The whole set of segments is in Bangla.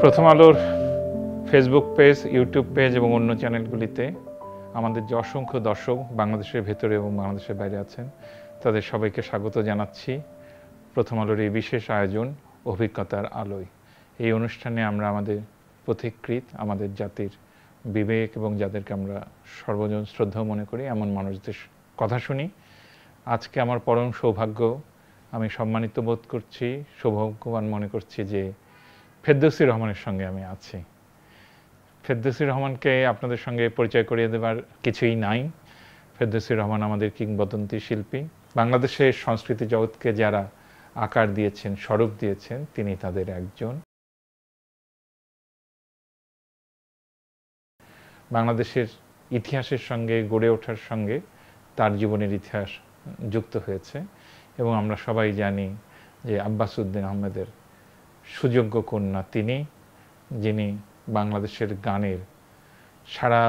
প্রথম আলোর ফেসবুক পেজ, ইউটিউব পেজ এবং অন্য চ্যানেলগুলিতে আমাদের যে অসংখ্য দর্শক বাংলাদেশের ভেতরে এবং বাংলাদেশের বাইরে আছেন, তাদের সবাইকে স্বাগত জানাচ্ছি প্রথম আলোর এই বিশেষ আয়োজন অভিজ্ঞতার আলোয়। এই অনুষ্ঠানে আমরা আমাদের পথিকৃৎ, আমাদের জাতির বিবেক এবং যাদেরকে আমরা সর্বজন শ্রদ্ধা মনে করি এমন মানুষদের কথা শুনি। আজকে আমার পরম সৌভাগ্য, আমি সম্মানিত বোধ করছি, সৌভাগ্যবান মনে করছি যে ফেরদৌসী রহমানের সঙ্গে আমি আছি। ফেরদৌসী রহমানকে আপনাদের সঙ্গে পরিচয় করিয়ে দেবার কিছুই নাই। ফেরদৌসী রহমান আমাদের কিংবদন্তি শিল্পী, বাংলাদেশের সংস্কৃতি জগৎকে যারা আকার দিয়েছেন, স্বরূপ দিয়েছেন, তিনি তাদের একজন। বাংলাদেশের ইতিহাসের সঙ্গে গড়ে ওঠার সঙ্গে তার জীবনের ইতিহাস যুক্ত হয়েছে এবং আমরা সবাই জানি যে আব্বাস উদ্দিন আহমেদের সুযোগ্য কন্যা তিনি, যিনি বাংলাদেশের গানের সারা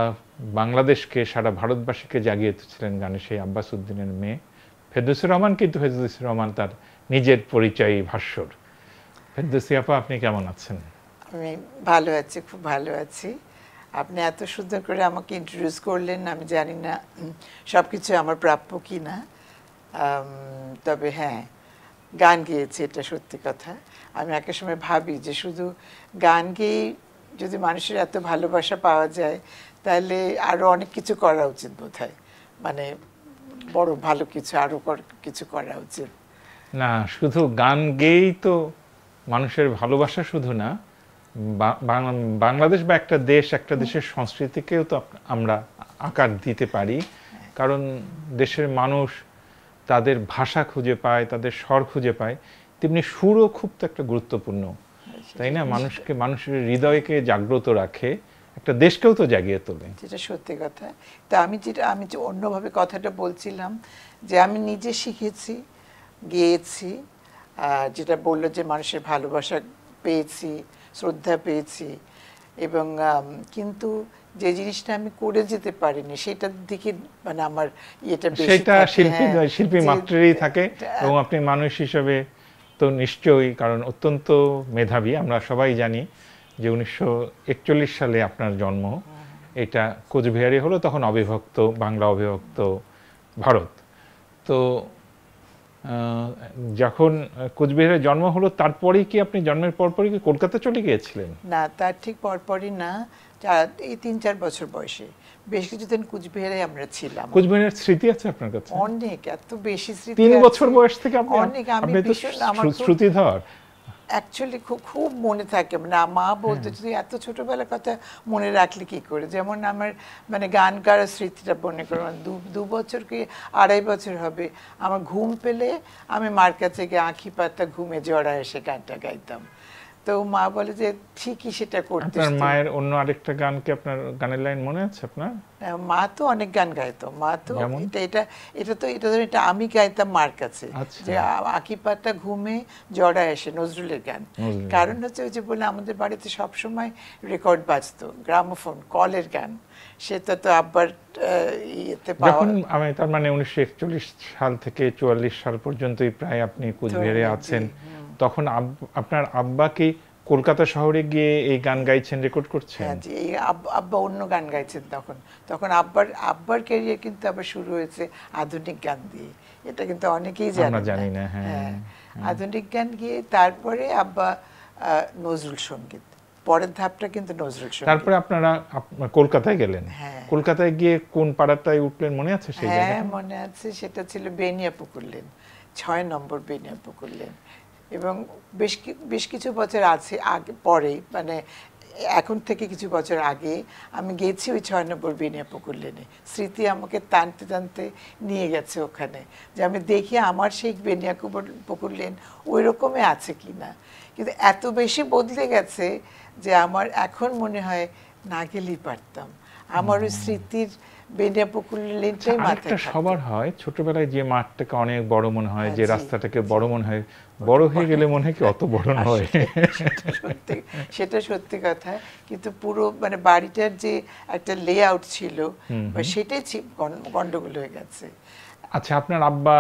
বাংলাদেশকে, সারা ভারতবাসীকে জাগিয়ে তুলেছিলেন গানে, সেই আব্বাস উদ্দিনের মেয়ে ফেরদৌসী রহমান। কিন্তু ফেরদৌসী রহমান তার নিজের পরিচয়ী ভাস্বর। ফেরদৌসী আপা, আপনি কেমন আছেন? আমি ভালো আছি, খুব ভালো আছি। আপনি এত সুন্দর করে আমাকে ইন্ট্রোডিউস করলেন, আমি জানি না সব কিছু আমার প্রাপ্য কি না, তবে হ্যাঁ, গান গেয়েছি, এটা সত্যি কথা। আমি একটা সময় ভাবি যে শুধু গান গেয়েই যদি মানুষের এত ভালোবাসা পাওয়া যায়, তাহলে আরও অনেক কিছু করা উচিত বোধ হয়, মানে বড় ভালো কিছু আরও কিছু করা উচিত। না, শুধু গান গেয়েই তো মানুষের ভালোবাসা শুধু না, বাংলাদেশ বা একটা দেশ, একটা দেশের সংস্কৃতিকেও তো আমরা আকার দিতে পারি। কারণ দেশের মানুষ তাদের ভাষা খুঁজে পায়, তাদের স্বর খুঁজে পায়, তেমনি সুরও খুব তো একটা গুরুত্বপূর্ণ, তাই না? মানুষকে, মানুষের হৃদয়কে জাগ্রত রাখে, একটা দেশকেও তো জাগিয়ে তোলে। যেটা সত্যি কথা। তা আমি যে অন্যভাবে কথাটা বলছিলাম যে আমি নিজে শিখেছি, গেয়েছি, যেটা বললো যে মানুষের ভালোবাসা পেয়েছি, শ্রদ্ধা পেয়েছি, এবং কিন্তু যে জিনিসটা আমি করে যেতে পারিনি সেটার দিকে মানে আমার ইয়েটা বেশি, সেটা শিল্পী মাত্রেরই থাকে। এবং আপনি মানুষ হিসেবে তো নিশ্চয়ই, কারণ অত্যন্ত মেধাবী। আমরা সবাই জানি যে 1941 সালে আপনার জন্ম, এটা কোচবিহারে হলো, তখন অবিভক্ত বাংলা, অবিভক্ত ভারত। তো যখন কোচবিহারে জন্ম হলো, তারপরেই কি আপনি জন্মের পরপরই কি কলকাতা চলে গিয়েছিলেন? না, তার ঠিক পরপরই না, এই 3-4 বছর বয়সে বেশ কিছুদিন কোচবিহারে আমরা ছিলাম। কোচবিহারের স্মৃতি আছে আপনার কাছে? অনেক, এত বেশি স্মৃতি। 3 বছর বয়স থেকে অনেক। আমি ভীষণ, আমার শ্রুতিধর অ্যাকচুয়ালি খুব মনে থাকে। মানে মা বলতে, তুই এত ছোটবেলার কথা মনে রাখলি কি করে? যেমন আমার মানে গান গাওয়ার স্মৃতিটা মনে করো, 2 বছর কি 2.5 বছর হবে, আমার ঘুম পেলে আমি মার কাছে গিয়ে আঁখি পাতা ঘুমে জড়া এসে গানটা গাইতাম। তো মা বলে যে ঠিকই সেটা করতে। আপনার মায়ের অন্য আরেকটা গান কি আপনার গানের লাইন মনে আছে আপনার? মা তো অনেক গান গাইতো। মা তো এটা আমি গাইতাম মার কাছে, যে আঁখি পাতা ঘুমে জড়া এসে, নজরুলের গান। কারণ হচ্ছে ওই যে বলে আমাদের বাড়িতে সবসময় রেকর্ড বাজতো, গ্রামোফোন, কলের গান। সেটা তো আব্বার ইয়েতে পাওয়া। আমি তার মানে 1941 সাল থেকে 44 সাল পর্যন্তই প্রায় আপনি কোচবিহারে আছেন। তখন আপনার আব্বা কি কলকাতা শহরে গিয়ে এই গান গাইছেন, রেকর্ড করছেন? হ্যাঁ জি, এই আব্বা অন্য গান গাইছেন তখন। তখন আব্বার ক্যারিয়ার কিন্তু আবার শুরু হয়েছে আধুনিক গান দিয়ে। এটা কিন্তু অনেকেই জানি না। হ্যাঁ, আধুনিক গান গিয়ে তারপরে আব্বা নজরুল সঙ্গীত, পরের ধাপটা কিন্তু নজরুল সঙ্গীত। তারপরে আপনারা কলকাতায় গেলেন। কলকাতায় গিয়ে কোন পাড়াটায় উঠলেন মনে আছে সেই জায়গা? হ্যাঁ মনে আছে, সেটা ছিল বেনিয়াপুকুর লেন, 6 নম্বর বেনিয়াপুকুর লেন। এবং বেশ কিছু বছর আগে পরে, মানে এখন থেকে কিছু বছর আগে আমি গেছি ওই 6 নম্বর বেনিয়াপুকুর লেনে। স্মৃতি আমাকে টানতে টানতে নিয়ে গেছে ওখানে, যে আমি দেখি আমার সেই বেনিয়াপুকুর লেন ওই রকমই আছে কি না। কিন্তু এত বেশি বদলে গেছে যে আমার এখন মনে হয় না গেলেই পারতাম। আমার ওই স্মৃতির বেনিয়াপুকুর লেনটাই মাথায়। সবার হয় ছোটবেলায় যে মাঠটাকে অনেক বড় মনে হয়, যে রাস্তাটাকে বড় মনে হয়, বড় হয়ে গেলে মনে হয় কি অত বড় নয়। সেটা সত্যি কথা। কিন্তু পুরো মানে বাড়িটার যে একটা লেআউট ছিল, সেটাই গন্ডগোল হয়ে গেছে। আচ্ছা, আপনার আব্বা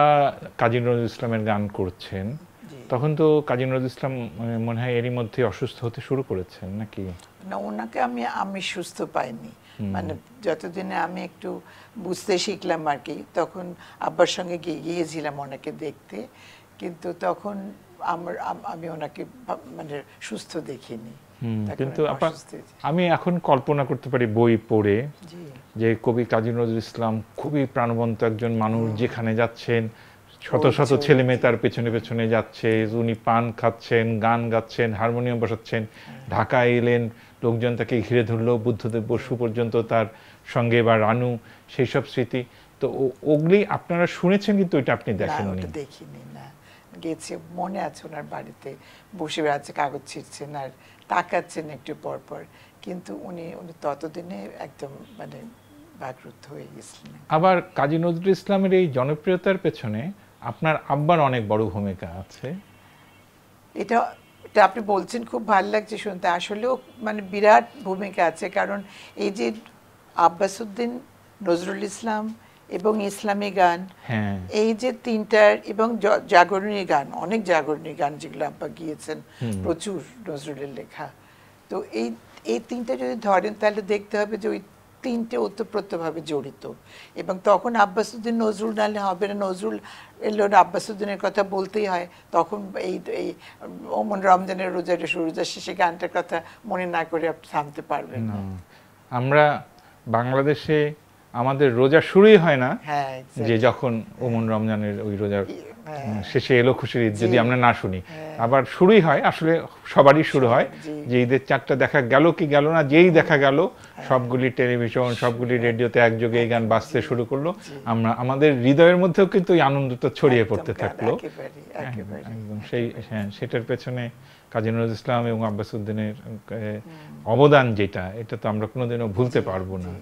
কাজী নজরুল ইসলামের গান করছেন, তখন তো কাজী নজরুল ইসলাম মনে হয় এরই মধ্যে অসুস্থ হতে শুরু করেছেন নাকি? না, ওনাকে আমি সুস্থ পাইনি, মানে যতদিনে আমি একটু বুঝতে শিখলাম আর কি, তখন আব্বার সঙ্গে গিয়েছিলাম ওনাকে দেখতে, কিন্তু তখন আমি ওনাকে মানে সুস্থ দেখিনি। কিন্তু আমি এখন কল্পনা করতে পারি বই পড়ে যে কবি কাজী নজরুল ইসলাম খুবই প্রাণবন্ত একজন মানুষ, যেখানে যাচ্ছেন শত শত ছেলে মেয়ে তার পেছনে পেছনে যাচ্ছে, উনি পান খাচ্ছেন, গান গাচ্ছেন, হারমোনিয়াম বসাচ্ছেন, ঢাকায় এলেন, লোকজন তাকে ঘিরে ধরলো, বুদ্ধদেব বসু পর্যন্ত তার সঙ্গে, বা রানু, সেই সব স্মৃতি। তো ওগুলি আপনারা শুনেছেন কিন্তু ওইটা আপনি দেখেননি? দেখিনি, না। গেছি, মনে আছে ওনার বাড়িতে বসে আছে, কাগজ ছিঁড়ছেন আর তাকাচ্ছেন একটু পর পর, কিন্তু উনি ততদিনে একদম মানে বাকরুদ্ধ হয়ে গেছিলেন। আবার কাজী নজরুল ইসলামের এই জনপ্রিয়তার পেছনে আপনার আব্বার অনেক বড় ভূমিকা আছে। এটা আপনি বলছেন, খুব ভালো লাগছে শুনতে। আসলেও মানে বিরাট ভূমিকা আছে, কারণ এই যে আব্বাসউদ্দিন, নজরুল ইসলাম এবং ইসলামী গান, এই যে তিনটার, এবং জাগরণী গান, অনেক জাগরণী গান যেগুলো আব্বা গিয়েছেন, প্রচুর নজরুলের লেখা। তো এই তিনটা যদি ধরেন তাহলে দেখতে হবে যে ওই তিনটে ওতপ্রোতভাবে জড়িত। এবং তখন আব্বাসউদ্দিন নজরুল নালে হবে না, নজরুল এলো আব্বাসউদ্দিনের কথা বলতেই হয়। তখন এই ওমন রমজানের রোজা শেষে গানটার কথা মনে না করে আপনি থামতে পারবেন না। আমরা বাংলাদেশে আমাদের রোজা শুরুই হয় না যে যখন ওমন রমজানের ওই রোজার শেষে এলো খুশির ঈদ যদি আমরা না শুনি, আবার শুরুই হয় আসলে সবারই শুরু হয় যে ঈদের চাঁদটা দেখা গেল কি গেল না, যেই দেখা গেল সবগুলি টেলিভিশন, সবগুলি রেডিওতে একযোগে এই গান বাজতে শুরু করলো, আমরা আমাদের হৃদয়ের মধ্যেও কিন্তু এই আনন্দটা ছড়িয়ে পড়তে থাকলো। একদম সেটার পেছনে কাজী নজরুল ইসলাম এবং আব্বাসউদ্দিনের অবদান যেটা, এটা তো আমরা কোনোদিনও ভুলতে পারবো না।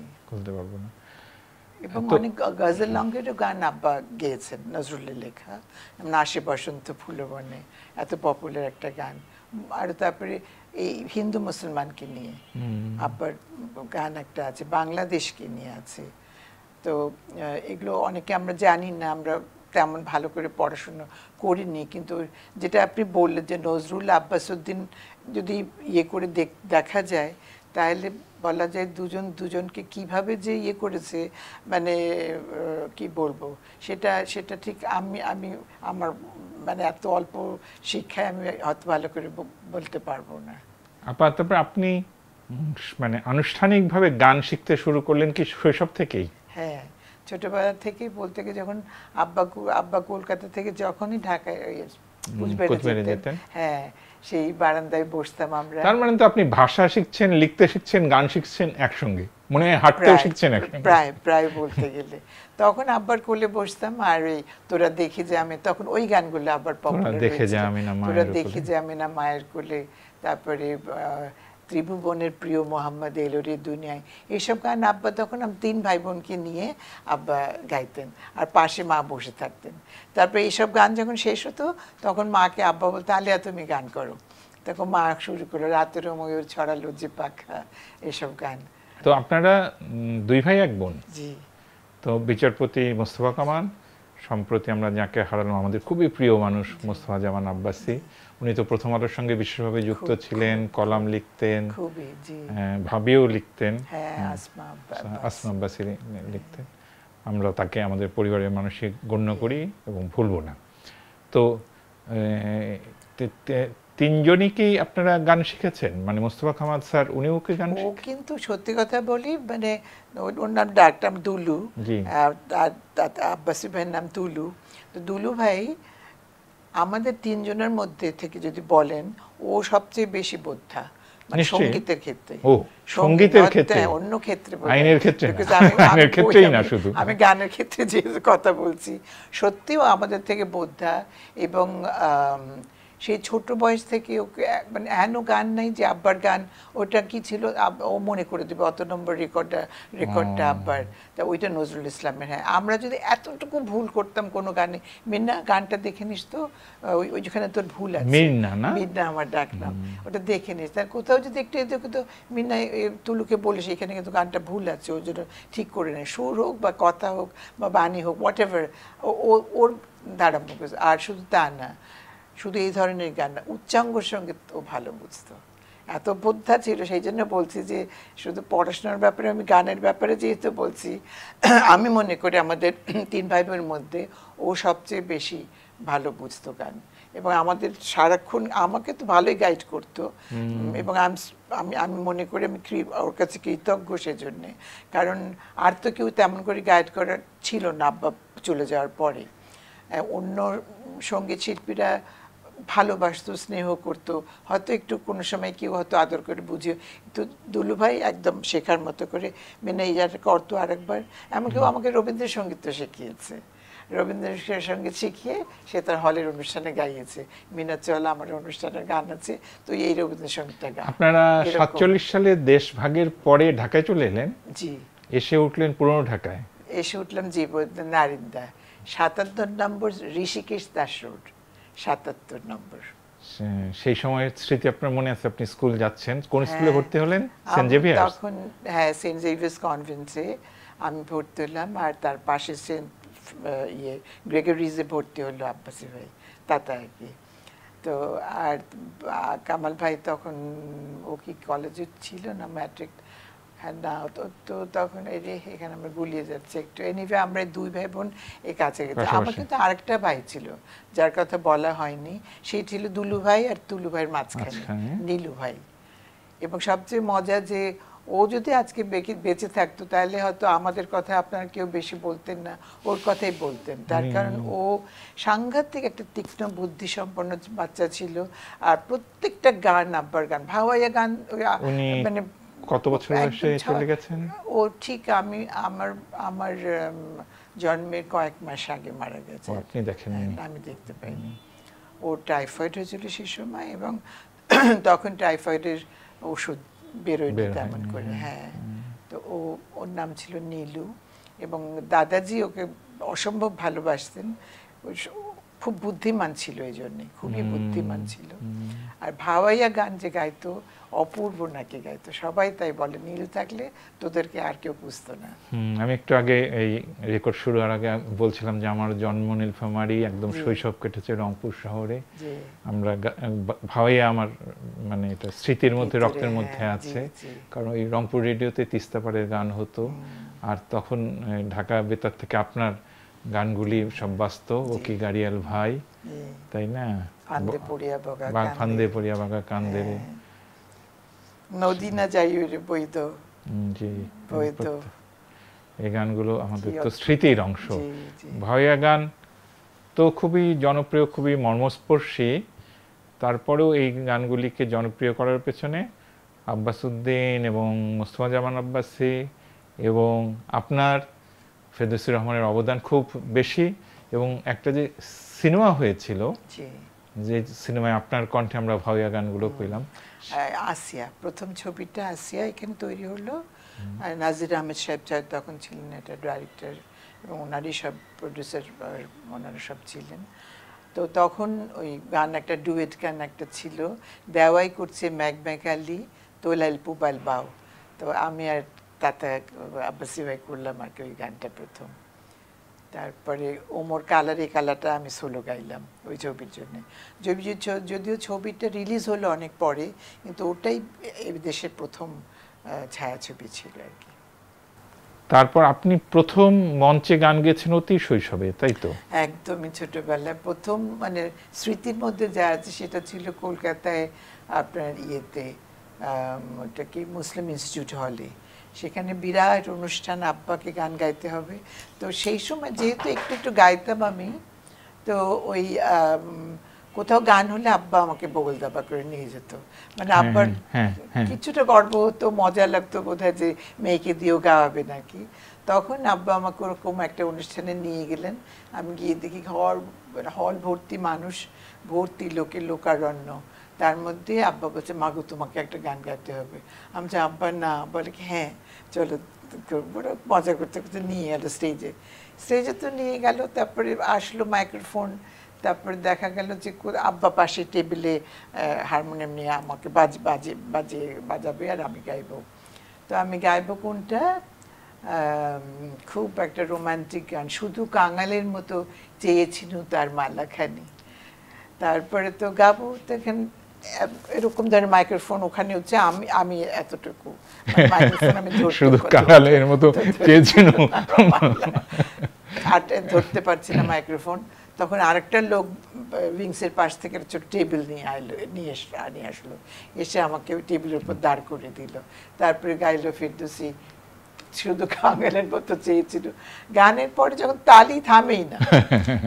এবং অনেক গজল লঙ্ঘেরও গান আব্বা গেয়েছেন, নজরুলের লেখা, আসে বসন্ত ফুলবনে, এত পপুলার একটা গান। আর তারপরে এই হিন্দু মুসলমানকে নিয়ে আব্বার গান একটা আছে, বাংলাদেশকে নিয়ে আছে। তো এগুলো অনেকে আমরা জানি না, আমরা তেমন ভালো করে পড়াশুনো করিনি, কিন্তু যেটা আপনি বললেন যে নজরুল আব্বাসউদ্দিন যদি ইয়ে করে দেখা যায়, তাহলে বলা যায় দুজনকে কিভাবে যে ইয়ে করেছে, মানে কি বলবো, সেটা ঠিক আমি আমার মানে এত অল্প শিক্ষায় আমি হয়তো ভালো করে বলতে পারবো না। তারপর আপনি মানে আনুষ্ঠানিকভাবে গান শিখতে শুরু করলেন কি শৈশব থেকেই? হ্যাঁ, ছোটবেলা থেকেই বলতে গিয়ে যখন আব্বা কলকাতা থেকে যখনই ঢাকায় কুচবিহারে যেতেন, হ্যাঁ, সেই বারান্দায় বসতাম আমরা। তার মানে তো আপনি ভাষা শিখছেন, লিখতে শিখছেন, গান শিখছেন একসঙ্গে, মনে হয় হাঁটতেও শিখছেন একসঙ্গে। প্রায় বলতে গেলে তখন আব্বার কোলে বসতাম, আর এই তোরা দেখি যে আমি, তখন ওই গানগুলো আবার পপুলার হয়েছে, তোরা দেখি যে আমি না মায়ের কোলে, তারপরে ত্রিভুবনের প্রিয় মোহাম্মদ এলো রে দুনিয়ায়, এইসব গান আব্বা, তখন আমি 3 ভাই বোনকে নিয়ে আব্বা গাইতেন, আর পাশে মা বসে থাকতেন। তারপরে এইসব গান যখন শেষ হতো, তখন মাকে আব্বা বলতো, আলিয়া তুমি গান করো। তখন মা শুরু করলো রাতেরও ময়ূর ছড়ালো যে পাখা, এসব গান। তো আপনারা 2 ভাই 1 বোন? জি। তো বিচারপতি মোস্তফা কামাল, সম্প্রতি আমরা যাকে হারালাম, আমাদের খুবই প্রিয় মানুষ মোস্তফা জামান আব্বাসী, উনি তো প্রথম আলোর সঙ্গে বিশেষভাবে যুক্ত ছিলেন, কলাম লিখতেন, ভাবিও লিখতেন, আসমা আব্বাসী লিখতেন। আমরা তাকে আমাদের পরিবারের মানুষই গণ্য করি এবং ভুলব না। তো 3জনই কি আপনারা গান শিখেছেন? মানে মোস্তফা কামাল স্যার উনিও কি গান? ও কিন্তু সত্যি কথা বলি, মানে ওর নাম ডাকতাম দুলু, আব্বাসী ভাইয়ের নাম দুলু। তো দুলু ভাই আমাদের 3 জনের মধ্যে থেকে যদি বলেন, ও সবচেয়ে বেশি বোদ্ধা, মানে সঙ্গীতের ক্ষেত্রে। সঙ্গীতের ক্ষেত্রে, অন্য ক্ষেত্রে, আইনের ক্ষেত্রে, আইনের ক্ষেত্রেই না শুধু, আমি গানের ক্ষেত্রে যে কথা বলছি, সত্যিও আমাদের থেকে বোদ্ধা। এবং সেই ছোট বয়স থেকে ওকে মানে এমনও গান নাই যে আব্বার গান ওটা কি ছিল ও মনে করে দেবে, অত নম্বর রেকর্ডটা আব্বার, তা ওইটা নজরুল ইসলামের। হ্যাঁ, আমরা যদি এতটুকু ভুল করতাম কোনো গানে, মিন্না গানটা দেখে নিস তো, ওই যেখানে তোর ভুল আছে, মিন্না আমার ডাকনাম, ওটা দেখে নিস। তার কোথাও যদি একটু দেখো তো, মিন্না তুলুকে বলিস এখানে কিন্তু গানটা ভুল আছে, ওই জন্য ঠিক করে নেয়, সুর হোক বা কথা হোক বা বাণী হোক, হোয়াট এভার, ওর দ্বারা মুখে। আর শুধু তা না, শুধু এই ধরনের গান না, উচ্চাঙ্গ সঙ্গীত ও ভালো বুঝতো, এত বোদ্ধা ছিল। সেই জন্য বলছি যে শুধু পড়াশোনার ব্যাপারে, আমি গানের ব্যাপারে যেহেতু বলছি, আমি মনে করি আমাদের 3 ভাই বোনের মধ্যে ও সবচেয়ে বেশি ভালো বুঝতো গান, এবং আমাদের সারাক্ষণ আমাকে তো ভালোই গাইড করতো। এবং আমি আমি মনে করি আমি ওর কাছে কৃতজ্ঞ সেজন্যে, কারণ আর তো কেউ তেমন করে গাইড করার ছিল না আব্বা চলে যাওয়ার পরে। অন্য সঙ্গীত শিল্পীরা ভালোবাসতো, স্নেহ করতো, হয়তো একটু কোনো সময় কেউ হয়তো আদর করে বুঝিয়ে, তো দুলু ভাই একদম শেখার মতো করে মেনে এইটা করতো। আরেকবার এমনকি আমাকে রবীন্দ্রসঙ্গীত তো শিখিয়েছে, রবীন্দ্রসঙ্গীত শিখিয়ে সে তার হলের অনুষ্ঠানে গাইয়েছে, মিনা চল আমার অনুষ্ঠানের গান আছে, তো এই রবীন্দ্রসঙ্গীতটা গান। আপনারা 47 সালে দেশ ভাগের পরে ঢাকায় চলে এলেন? জি, এসে উঠলেন পুরনো ঢাকায়? এসে উঠলাম জি নারিন্দা, 77 নম্বর ঋষিকেশ দাস রোড, 77 নম্বর। সেই সময়ের স্মৃতি আপনার মনে আছে? আপনি স্কুল যাচ্ছেন, কোন স্কুলে ভর্তি হলেন? সেন্ট আমি জেভিয়ার্স? তখন হ্যাঁ সেন্ট জেভিয়ার্স কনভেন্টে আমি ভর্তি হলাম, আর তার পাশে সেন্ট গ্রেগরিজে ভর্তি হলো আব্বাসি ভাই, তাতা আর কি। তো আর কামাল ভাই তখন ও কি কলেজে ছিল না ম্যাট্রিক, হ্যাঁ না তো তখন এই যে এখানে আমরা গুলিয়ে যাচ্ছে একটু। এনিভে আমরা 2 ভাই বোন এই কাছে গেছি। আমার কিন্তু আরেকটা ভাই ছিল যার কথা বলা হয়নি, সেই ছিল দুলু ভাই, আর তুলু ভাইয়ের মাঝখানে নীলু ভাই। এবং সবচেয়ে মজা যে ও যদি আজকে বেঁচে থাকতো তাহলে হয়তো আমাদের কথা আপনারা কেউ বেশি বলতেন না, ওর কথাই বলতেন। তার কারণ ও সাংঘাতিক একটা তীক্ষ্ণ বুদ্ধি সম্পন্ন বাচ্চা ছিল, আর প্রত্যেকটা গান আব্বার গান, ভাওয়াইয়া গান, মানে কত বছর বয়সে চলে গেছেন? ও ঠিক আমার আমার জন্মের কয়েক মাস আগে মারা গেছে। আপনি দেখেন? আমি দেখতে পাইনি। ওর টাইফয়েড হয়েছিল সেই সময়, এবং তখন টাইফয়েডের ওষুধ বেরোয়নি তেমন করে। হ্যাঁ, তো ওর নাম ছিল নীলু, এবং দাদাজি ওকে অসম্ভব ভালোবাসতেন। খুব বুদ্ধিমান ছিল, এই জন্যে খুবই বুদ্ধিমান ছিল। আর ভাওয়াইয়া গান যে গাইতো, অপূর্ব নাকি গাইতো, সবাই তাই বলে নীল থাকলে তোদেরকে আর কেউ বুঝতো না। আমি একটু আগে এই রেকর্ড শুরু হওয়ার আগে বলছিলাম যে আমার জন্ম নীলফামারী, একদম শৈশব কেটেছে রংপুর শহরে। আমরা ভাওয়াইয়া আমার মানে এটা স্মৃতির মধ্যে, রক্তের মধ্যে আছে, কারণ এই রংপুর রেডিওতে তিস্তাপাড়ের গান হতো। আর তখন ঢাকা বেতার থেকে আপনার গানগুলি সব বাজতো, ও কি গাড়িয়াল ভাই, তাই না? ফান্দে পড়িয়া বাগা কান্দে রে, নদী না যাই রে বইদ, জি বইদ, এই গানগুলো আমাদের তো স্মৃতির অংশ। ভাওয়াইয়া গান তো খুবই জনপ্রিয়, খুবই মর্মস্পর্শী। তারপরেও এই গানগুলিকে জনপ্রিয় করার পেছনে আব্বাস উদ্দিন এবং মোস্তফা জামান আব্বাসী এবং আপনার ফেরদৌসী রহমানের অবদান খুব বেশি। এবং একটা যে সিনেমা হয়েছিল, যে সিনেমায় আপনার কণ্ঠে আমরা ভাওয়াইয়া গানগুলো পেলাম, আসিয়া, প্রথম ছবিটা আসিয়া এখানে তৈরি হলো। আর নাজির আহমেদ সাহেব তখন ছিলেন এটা ডাইরেক্টর, এবং ওনারই সব প্রডিউসার, ওনারা সব ছিলেন। তো তখন ওই গান একটা ডুয়েট গান একটা ছিল, দেওয়াই করছে ম্যাগ ম্যাগালি তোলাইল পুবাল বাউ। তো আমি আর তাতে আব্বাসি ভাই করলাম আর কি ওই গানটা প্রথম। তারপরে ওমর কালার, এই কালারটা আমি সোলো গাইলাম ওই ছবির জন্য। যদিও ছবিটা রিলিজ হলো অনেক পরে, কিন্তু ওটাই এই দেশের প্রথম ছায়াছবি ছিল আর কি। তারপর আপনি প্রথম মঞ্চে গান গেয়েছেন অতি শৈশবে, তাই তো? একদমই ছোটবেলায় প্রথম, মানে স্মৃতির মধ্যে যা আছে সেটা ছিল কলকাতায় আপনার ইয়েতে, ওটা কি মুসলিম ইনস্টিটিউট হলে, সেখানে বিরাট অনুষ্ঠান, আব্বাকে গান গাইতে হবে। তো সেই সময় যেহেতু একটু একটু গাইতাম আমি, তো ওই কোথাও গান হলে আব্বা আমাকে বগল দাবা করে নিয়ে যেত। মানে আব্বার কিছুটা গর্ব হতো, মজা লাগতো বোধহয় যে মেয়েকে দিয়েও গাওয়াবে নাকি। তখন আব্বা আমাকে ওরকম একটা অনুষ্ঠানে নিয়ে গেলেন। আমি গিয়ে দেখি হল ভর্তি মানুষ, ভর্তি লোকারণ্য। তার মধ্যে আব্বা বলছে, মাগো তোমাকে একটা গান গাইতে হবে। আমি বলছি আব্বা না, বলে কি হ্যাঁ চলো, মজা করতে করতে নিয়ে গেল স্টেজে তো নিয়ে গেল। তারপরে আসলো মাইক্রোফোন, তারপরে দেখা গেল যে আব্বা পাশে টেবিলে হারমোনিয়াম নিয়ে আমাকে বাজাবে আর আমি গাইব। তো আমি গাইব কোনটা, খুব একটা রোমান্টিক গান, শুধু কাঙালের মতো চেয়েছিল তার মালাখানি। তারপরে তো গাবো তখন এরকম ধরনের মাইক্রোফোন ওখানে হচ্ছে, আমি এতটুকু মাইক্রোফোন আমি শুধু কাঙালের মতো চেয়েছিল, ধরতে পারছি না মাইক্রোফোন। তখন আরেকটা লোক উইংসের পাশ থেকে ছোট টেবিল নিয়ে আসলো, এসে আমাকে ওই টেবিলের উপর দাঁড় করে দিল। তারপরে গাইলো ফেরদৌসী, শুধু কাঙালের মতো চেয়েছিল। গানের পরে যখন তালি থামেই না,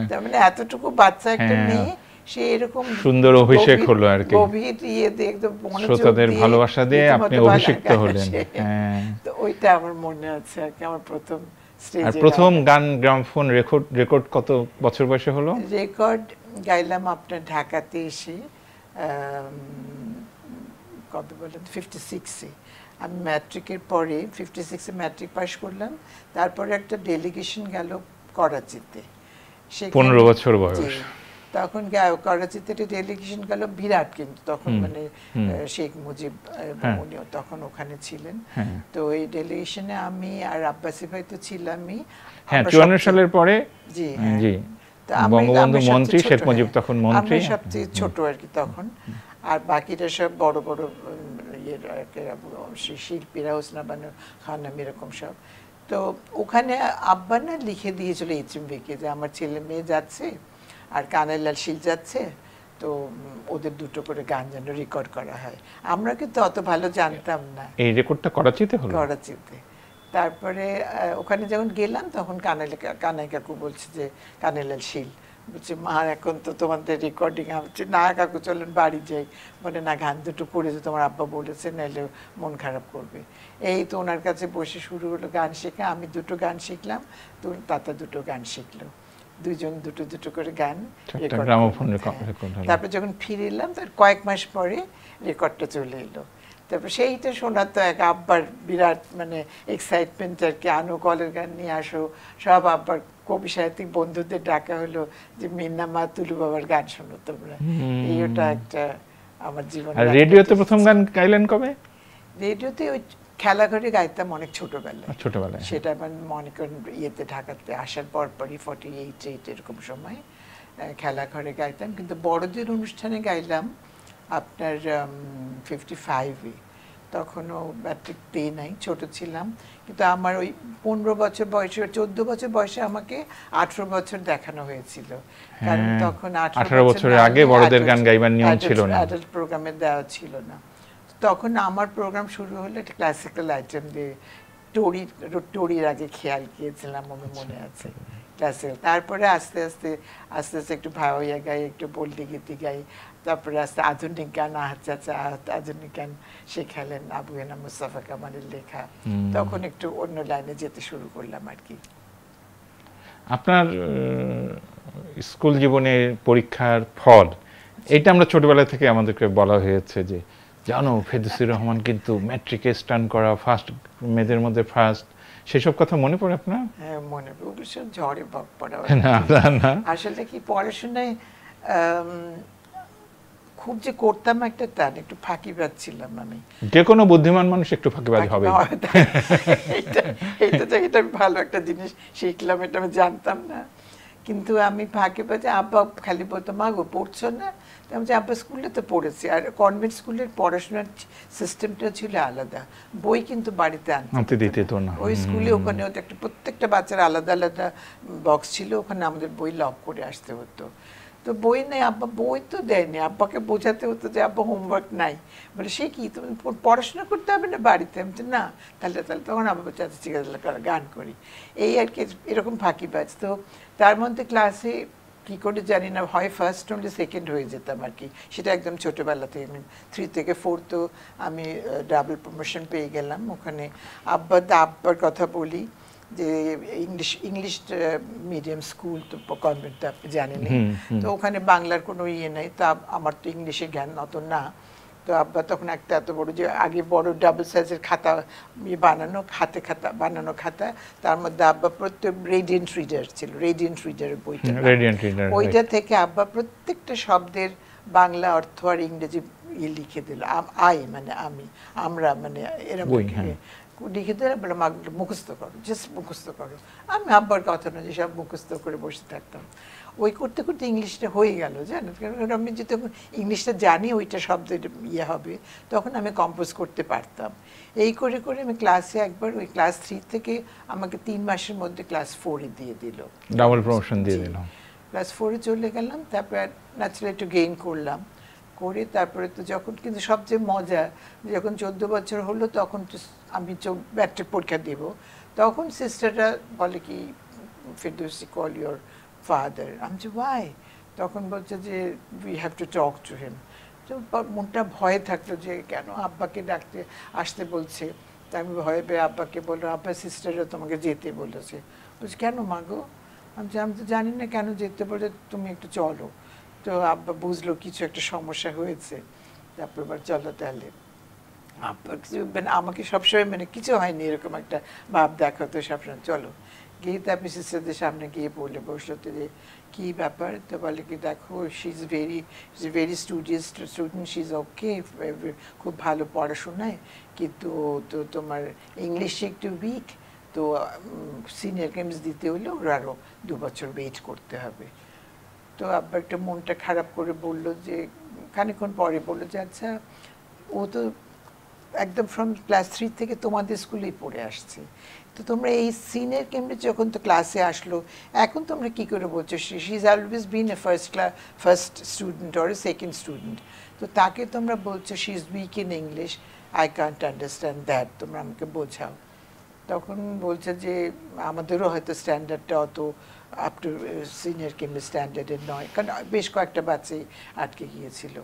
তার মানে এতটুকু বাচ্চা একটা মেয়ে, সে এরকম সুন্দর অভিষেক হলো আর কি, গভীর ইয়ে দিয়ে একদম শ্রোতাদের ভালোবাসা দিয়ে আপনি অভিষিক্ত হলেন। তো ওইটা আমার মনে আছে আর কি, আমার প্রথম আর প্রথম গান গ্রামফোন রেকর্ড কত বছর বয়সে হলো? রেকর্ড গাইলাম আপনার ঢাকাতে এসে, কত বলেন 56-এ। আমি ম্যাট্রিকের পরে 56-এ ম্যাট্রিক পাস করলাম। তারপরে একটা ডেলিগেশন গেল করাচিতে, 15 বছর বয়স। তখন করাচিতে একটা ডেলিগেশন গেল বিরাট, কিন্তু তখন মানে শেখ মুজিব উনিও তখন ওখানে ছিলেন। তো এই ডেলিগেশনে আমি আর আব্বাসী ভাই তো ছিলামই। হ্যাঁ, 54 সালের পরে জি জি বঙ্গবন্ধু মন্ত্রী, শেখ মুজিব তখন মন্ত্রী, আমি সবচেয়ে ছোট আর কি তখন। আর বাকিটা সব বড় বড় শিল্পীরা, হোসনা বানু খানম, এরকম সব। তো ওখানে আব্বা না লিখে দিয়েছিল HMV-কে যে আমার ছেলে মেয়ে যাচ্ছে আর কানাইলাল শীল যাচ্ছে, তো ওদের দুটো করে গান যেন রেকর্ড করা হয়। আমরা কিন্তু অত ভালো জানতাম না। এই রেকর্ডটা করাচিতে হলো? করাচিতে। তারপরে ওখানে যখন গেলাম তখন কানাই কাকু বলছে যে কানাইলাল শীল বলছে, মা এখন তো তোমাদের রেকর্ডিং। আমি বলছি না কাকু চলেন বাড়ি যাই। বলে না, গান দুটো পড়েছে, তোমার আব্বা বলেছে, নাহলে মন খারাপ করবে। এই তো ওনার কাছে বসে শুরু হলো গান শেখা। আমি দুটো গান শিখলাম, তো তাতা দুটো গান শিখলো, দুইজন দুটো দুটো করে গান রেকর্ড। তারপর যখন ফিরে এলাম তার কয়েক মাস পরে রেকর্ডটা চলে এলো। তারপর সেইটা শোনার তো এক আব্বার বিরাট মানে এক্সাইটমেন্ট আর কি, আনো কলের গান নিয়ে আসো, সব আব্বার কবি সাহিত্যিক বন্ধুদের ডাকা হলো যে মিন্না মা তুলু বাবার গান শোনো তোমরা। এই ওটা একটা আমার জীবনে। আর রেডিওতে প্রথম গান গাইলেন কবে? রেডিওতে ওই খেলাঘরে গাইতাম অনেক ছোটবেলায়। সেটা মানে মনে করেন ইয়েতে ঢাকাতে আসার পরপরই 48 এরকম সময় খেলাঘরে গাইতাম। কিন্তু বড়দের অনুষ্ঠানে গাইলাম আপনার 55-এ। তখনও ম্যাট্রিক দিই নাই, ছোট ছিলাম। কিন্তু আমার ওই 15 বছর বয়সে, 14 বছর বয়সে আমাকে 18 বছর দেখানো হয়েছিল। কারণ তখন 18 বছরের আগে বড়দের গান গাইবার নিয়ম ছিল না, অ্যাডাল্ট প্রোগ্রামে দেওয়া ছিল না। তখন আমার প্রোগ্রাম শুরু হলো একটা ক্লাসিক্যাল আইটেম দিয়ে, টোরির আগে খেয়াল গিয়েছিলাম, আমার মনে আছে ক্লাসিক্যাল। তারপরে আস্তে আস্তে একটু ভাওয়াইয়া গাই, একটু বলদি গীতি গাই। তারপরে আস্তে আধুনিক গান, আধুনিক গান শেখালেন আবু হেনা মুস্তাফা কামালের লেখা। তখন একটু অন্য লাইনে যেতে শুরু করলাম আর কি। আপনার স্কুল জীবনের পরীক্ষার ফল, এটা আমরা ছোটবেলা থেকে আমাদেরকে বলা হয়েছে যে জানো ফেরদৌসী রহমান কিন্তু ম্যাট্রিকে স্টান্ট করা, ফার্স্ট মেয়েদের মধ্যে ফার্স্ট, সেসব কথা মনে পড়ে আপনার? হ্যাঁ মনে পড়ে, অবশ্য ঝড়ে বক পড়া। আসলে কি পড়াশোনায় খুব যে করতাম একটা তা না, একটু ফাঁকিবাজ ছিলাম আমি। যে কোনো বুদ্ধিমান মানুষ একটু ফাঁকিবাজ হবে। এটা ভালো একটা জিনিস শিখলাম, এটা আমি জানতাম না। কিন্তু আমি ফাঁকিবাজে, আব্বা খালি বলতো মা গো পড়ছো না, আমি যে আব্বা স্কুলে তো পড়েছি। আর কনভেন্ট স্কুলের পড়াশোনার সিস্টেমটা ছিল আলাদা, বই কিন্তু বাড়িতে আনতে দিতে তো না। ওই স্কুলে ওখানে একটা প্রত্যেকটা বাচ্চার আলাদা আলাদা বক্স ছিল, ওখানে আমাদের বই লক করে আসতে হতো। তো বই নেই, আব্বা বই তো দেয়নি, আব্বাকে বোঝাতে হতো যে আব্বা হোমওয়ার্ক নাই। বলে সে কি তুমি পড়াশোনা করতে হবে না বাড়িতে? আমি না, তাহলে তখন আব্বা চাচা ঠিক আছে গান করি, এই আর কি, এরকম ফাঁকিবাজ। তো তার মধ্যে ক্লাসে কী করে জানি না, হয় ফার্স্ট নইলে সেকেন্ড হয়ে যেতাম আর কি। সেটা একদম ছোটোবেলা থেকে, আমি 3 থেকে 4 তো আমি ডাবল প্রমোশন পেয়ে গেলাম ওখানে। আব্বার কথা বলি যে ইংলিশ মিডিয়াম স্কুল, তো কনভেন্ট তো আপনি জানেনই, তো ওখানে বাংলার কোনো ইয়ে নেই। তো আমার তো ইংলিশে জ্ঞান অত না। তো আব্বা তখন একটা এত বড়, যে আগে বড় ডাবল সাইজের খাতা বানানো, বানানো খাতা, তার মধ্যে আব্বা প্রত্যেক রেডিয়েন্ট রিডার ছিল, রেডিয়েন্ট রিডারের বইটা, ওইটা থেকে আব্বা প্রত্যেকটা শব্দের বাংলা অর্থ আর ইংরেজি লিখে দিল। মানে আমরা মানে এরকম লিখে দিলে বলে মুখস্থ করো, জাস্ট মুখস্থ করো। আমি আব্বার কথা অনুযায়ী সব মুখস্থ করে বসে থাকতাম। ওই করতে করতে ইংলিশটা হয়ে গেল, জানো, কারণ আমি যেহেতু ইংলিশটা জানি ওইটা শব্দ ইয়ে হবে, তখন আমি কম্পোজ করতে পারতাম। এই করে করে আমি ক্লাসে একবার ওই ক্লাস 3 থেকে আমাকে 3 মাসের মধ্যে ক্লাস 4-এ দিয়ে দিল, ডাবল প্রমোশন দিয়ে দিল। ক্লাস 4-এ চলে গেলাম, তারপর ন্যাচারালি একটু গেইন করলাম, করে তারপরে তো যখন, কিন্তু সবচেয়ে মজা যখন 14 বছর হলো তখন তো আমি ম্যাট্রিক পরীক্ষা দেব, তখন সিস্টাররা বলে কি ফেরদৌসী কল ইউর ফাদার। আমি যে ওয়াই? তখন বলছে যে we have to talk to him. তো মনটা ভয়ে থাকলো যে কেন আব্বাকে ডাকতে আসতে বলছে। তা আমি ভয়ে পেয়ে আব্বাকে বললাম, আব্বা সিস্টাররা তোমাকে যেতে বলেছে। বলছে কেন মা গো? আমি তো জানি না কেন যেতে বলে, তুমি একটু চলো। তো আব্বা বুঝলো কিছু একটা সমস্যা হয়েছে, তারপর এবার চলো তাহলে। আব্বা কিছু মানে আমাকে সবসময় মানে কিছু হয়নি এরকম একটা ভাব দেখাতো সবসময়। চলো গিয়ে তারপর সিস্টারদের সামনে গিয়ে বলে বসলো তো যে কী ব্যাপার? তো বলে কি দেখো, she is very studious student, she is okay, খুব ভালো পড়াশোনায়, কিন্তু তো তোমার ইংলিশে একটু উইক, তো সিনিয়র কেমিস্ট দিতে হলে ওর আরও 2 বছর ওয়েট করতে হবে। তো আব্বা একটা মনটা খারাপ করে বললো যে, খানিকক্ষণ পরে বললো যে আচ্ছা ও তো একদম ফ্রম ক্লাস 3 থেকে তোমাদের স্কুলেই পড়ে আসছে, তো তোমরা এই সিনিয়র কেমব্রিজ যখন তো ক্লাসে আসলো, এখন তোমরা কি করে বলছো she is always been A first student or a second student, তো তাকে তোমরা বলছো she is weak in English, I can't understand that, তোমরা আমাকে বোঝাও। তখন বলছে যে আমাদেরও হয়তো স্ট্যান্ডার্ডটা অত আপ টু সিনিয়র কেমিস্ট স্ট্যান্ডার্ডের নয়, কারণ বেশ কয়েকটা বাচ্চাই আটকে গিয়েছিল।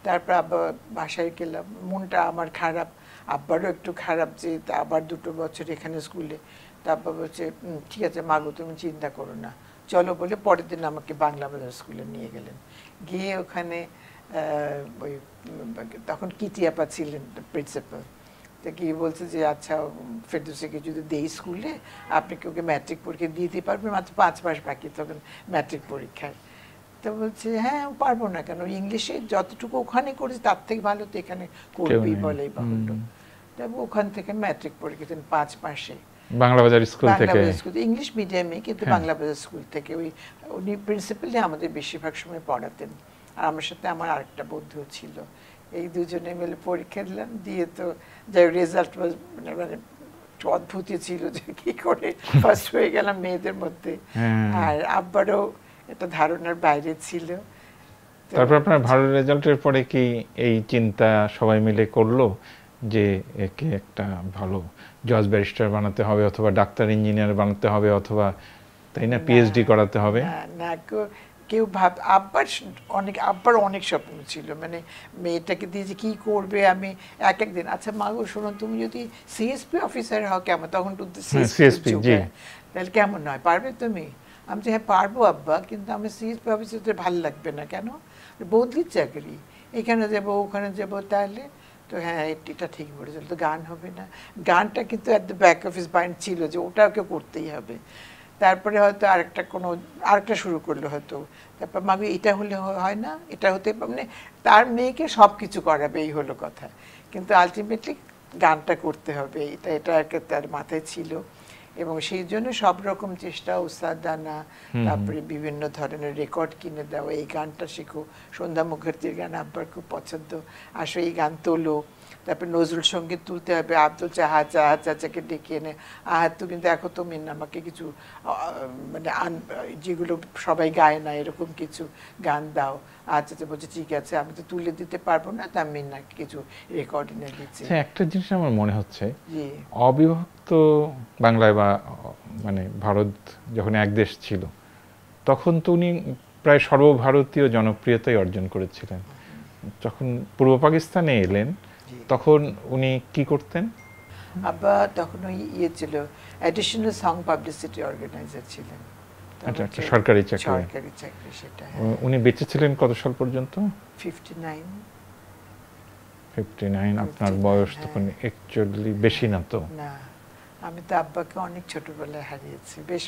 তারপর আবার বাসায় গেলাম, মনটা আমার খারাপ, আব্বারও একটু খারাপ যে আবার 2 বছর এখানে স্কুলে। তারপর বলছে ঠিক আছে মাগো তুমি চিন্তা করো না, চলো বলে পরের দিন আমাকে বাংলা বাজার স্কুলে নিয়ে গেলেন। গিয়ে ওখানে ওই তখন কিটিয়াপা ছিলেন প্রিন্সিপাল, তা গিয়ে বলছে যে আচ্ছা ফেরদৌসীকে যদি দেই স্কুলে, আপনি কি ওকে ম্যাট্রিক পরীক্ষা দিতে পারবেন? মাত্র 5 মাস বাকি তখন ম্যাট্রিক পরীক্ষায়। তো বলছে হ্যাঁ পারবো না কেন, ইংলিশে যতটুকু ওখানে করেছি তার থেকে ভালো তো এখানে করবি, বলেই বাহুল্য। তারপর ওখান থেকে ম্যাট্রিক পরীক্ষা 5 মাসে বাংলা বাজার স্কুল থেকে, ইংলিশ মিডিয়ামে, কিন্তু বাংলা বাজার স্কুল থেকে। ওই উনি প্রিন্সিপালি আমাদের বেশিরভাগ সময় পড়াতেন, আর আমার সাথে আমার আরেকটা বন্ধু ছিল। এই দুজনে মিলে পরীক্ষা দিলাম, দিয়ে তো যাই রেজাল্ট মানে অদ্ভুতই ছিল যে কি করে ফার্স্ট হয়ে গেলাম মেয়েদের মধ্যে। আর আব্বারও এটা ধারণার বাইরে ছিল। তারপর আপনার ভালো রেজাল্টের পরে কি এই চিন্তা সবাই মিলে করলো যে একে একটা ভালো জজ ব্যারিস্টার বানাতে হবে, অথবা ডাক্তার ইঞ্জিনিয়ার বানাতে হবে, অথবা তাই না পিএইচডি করাতে হবে? না, কেউ আব্বার অনেক স্বপ্ন ছিল, মানে মেয়েটাকে দিয়ে যে কি করবে। আমি একদিন আচ্ছা মা গো শোনো, তুমি যদি সিএসপি অফিসার হও কেমন, তখন তো সিএসপি তাহলে কেমন হয়, পারবে তুমি? আমি তো হ্যাঁ পারবো আব্বা, কিন্তু আমি সিএসপি অফিসারদের ভালো লাগবে না। কেন? বদলির চাকরি, এখানে যাবো ওখানে যাবো, তাহলে তো হ্যাঁ এটা ঠিক বলেছিল, তো গান হবে না। গানটা কিন্তু at the back of his mind ছিল যে ওটাকে করতেই হবে। তারপরে হয়তো আরেকটা শুরু করলো হয়তো, তারপর মাগো এটা হলে হয় না, এটা হতে মানে তার মেয়েকে সব কিছু করাবে, এই হলো কথা, কিন্তু আলটিমেটলি গানটা করতে হবে, এটা তার মাথায় ছিল। এবং সেই জন্য সব রকম চেষ্টা, উস্তাদানা, তারপরে বিভিন্ন ধরনের রেকর্ড কিনে দেওয়া, এই গানটা শেখো, সন্ধ্যা মুখার্জির গান আব্বার খুব পছন্দ, আসো এই গান তোলো। তারপরে নজরুল সঙ্গীত তুলতে হবে, আব্দুল চাচাকে ডেকে এনে তুমি দেখো তুমি আমাকে কিছু মানে যেগুলো সবাই গায় না এরকম কিছু গান দাও। আচ্ছা বলছে ঠিক আছে, আমি তো তুলে দিতে পারবো না, তা আমি না কিছু রেকর্ড এনে দিচ্ছি। একটা জিনিস আমার মনে হচ্ছে, অবিভক্ত বাংলায় বা মানে ভারত যখন এক দেশ ছিল, তখন তো উনি প্রায় সর্বভারতীয় জনপ্রিয়তাই অর্জন করেছিলেন। যখন পূর্ব পাকিস্তানে এলেন তখন উনি কি করতেন? আব্বা তখন ওই ছিল অ্যাডিশনাল সং পাবলিসিটি অর্গানাইজার ছিলেন, একটা সরকারি চাকরি। সেটা। উনি বেঁচে ছিলেন কত সাল পর্যন্ত? 59। আপনার বয়স তখন অ্যাকচুয়ালি বেশি না তো? না, আমি তো আব্বাকে অনেক ছোটবেলায় হারিয়েছি, বেশ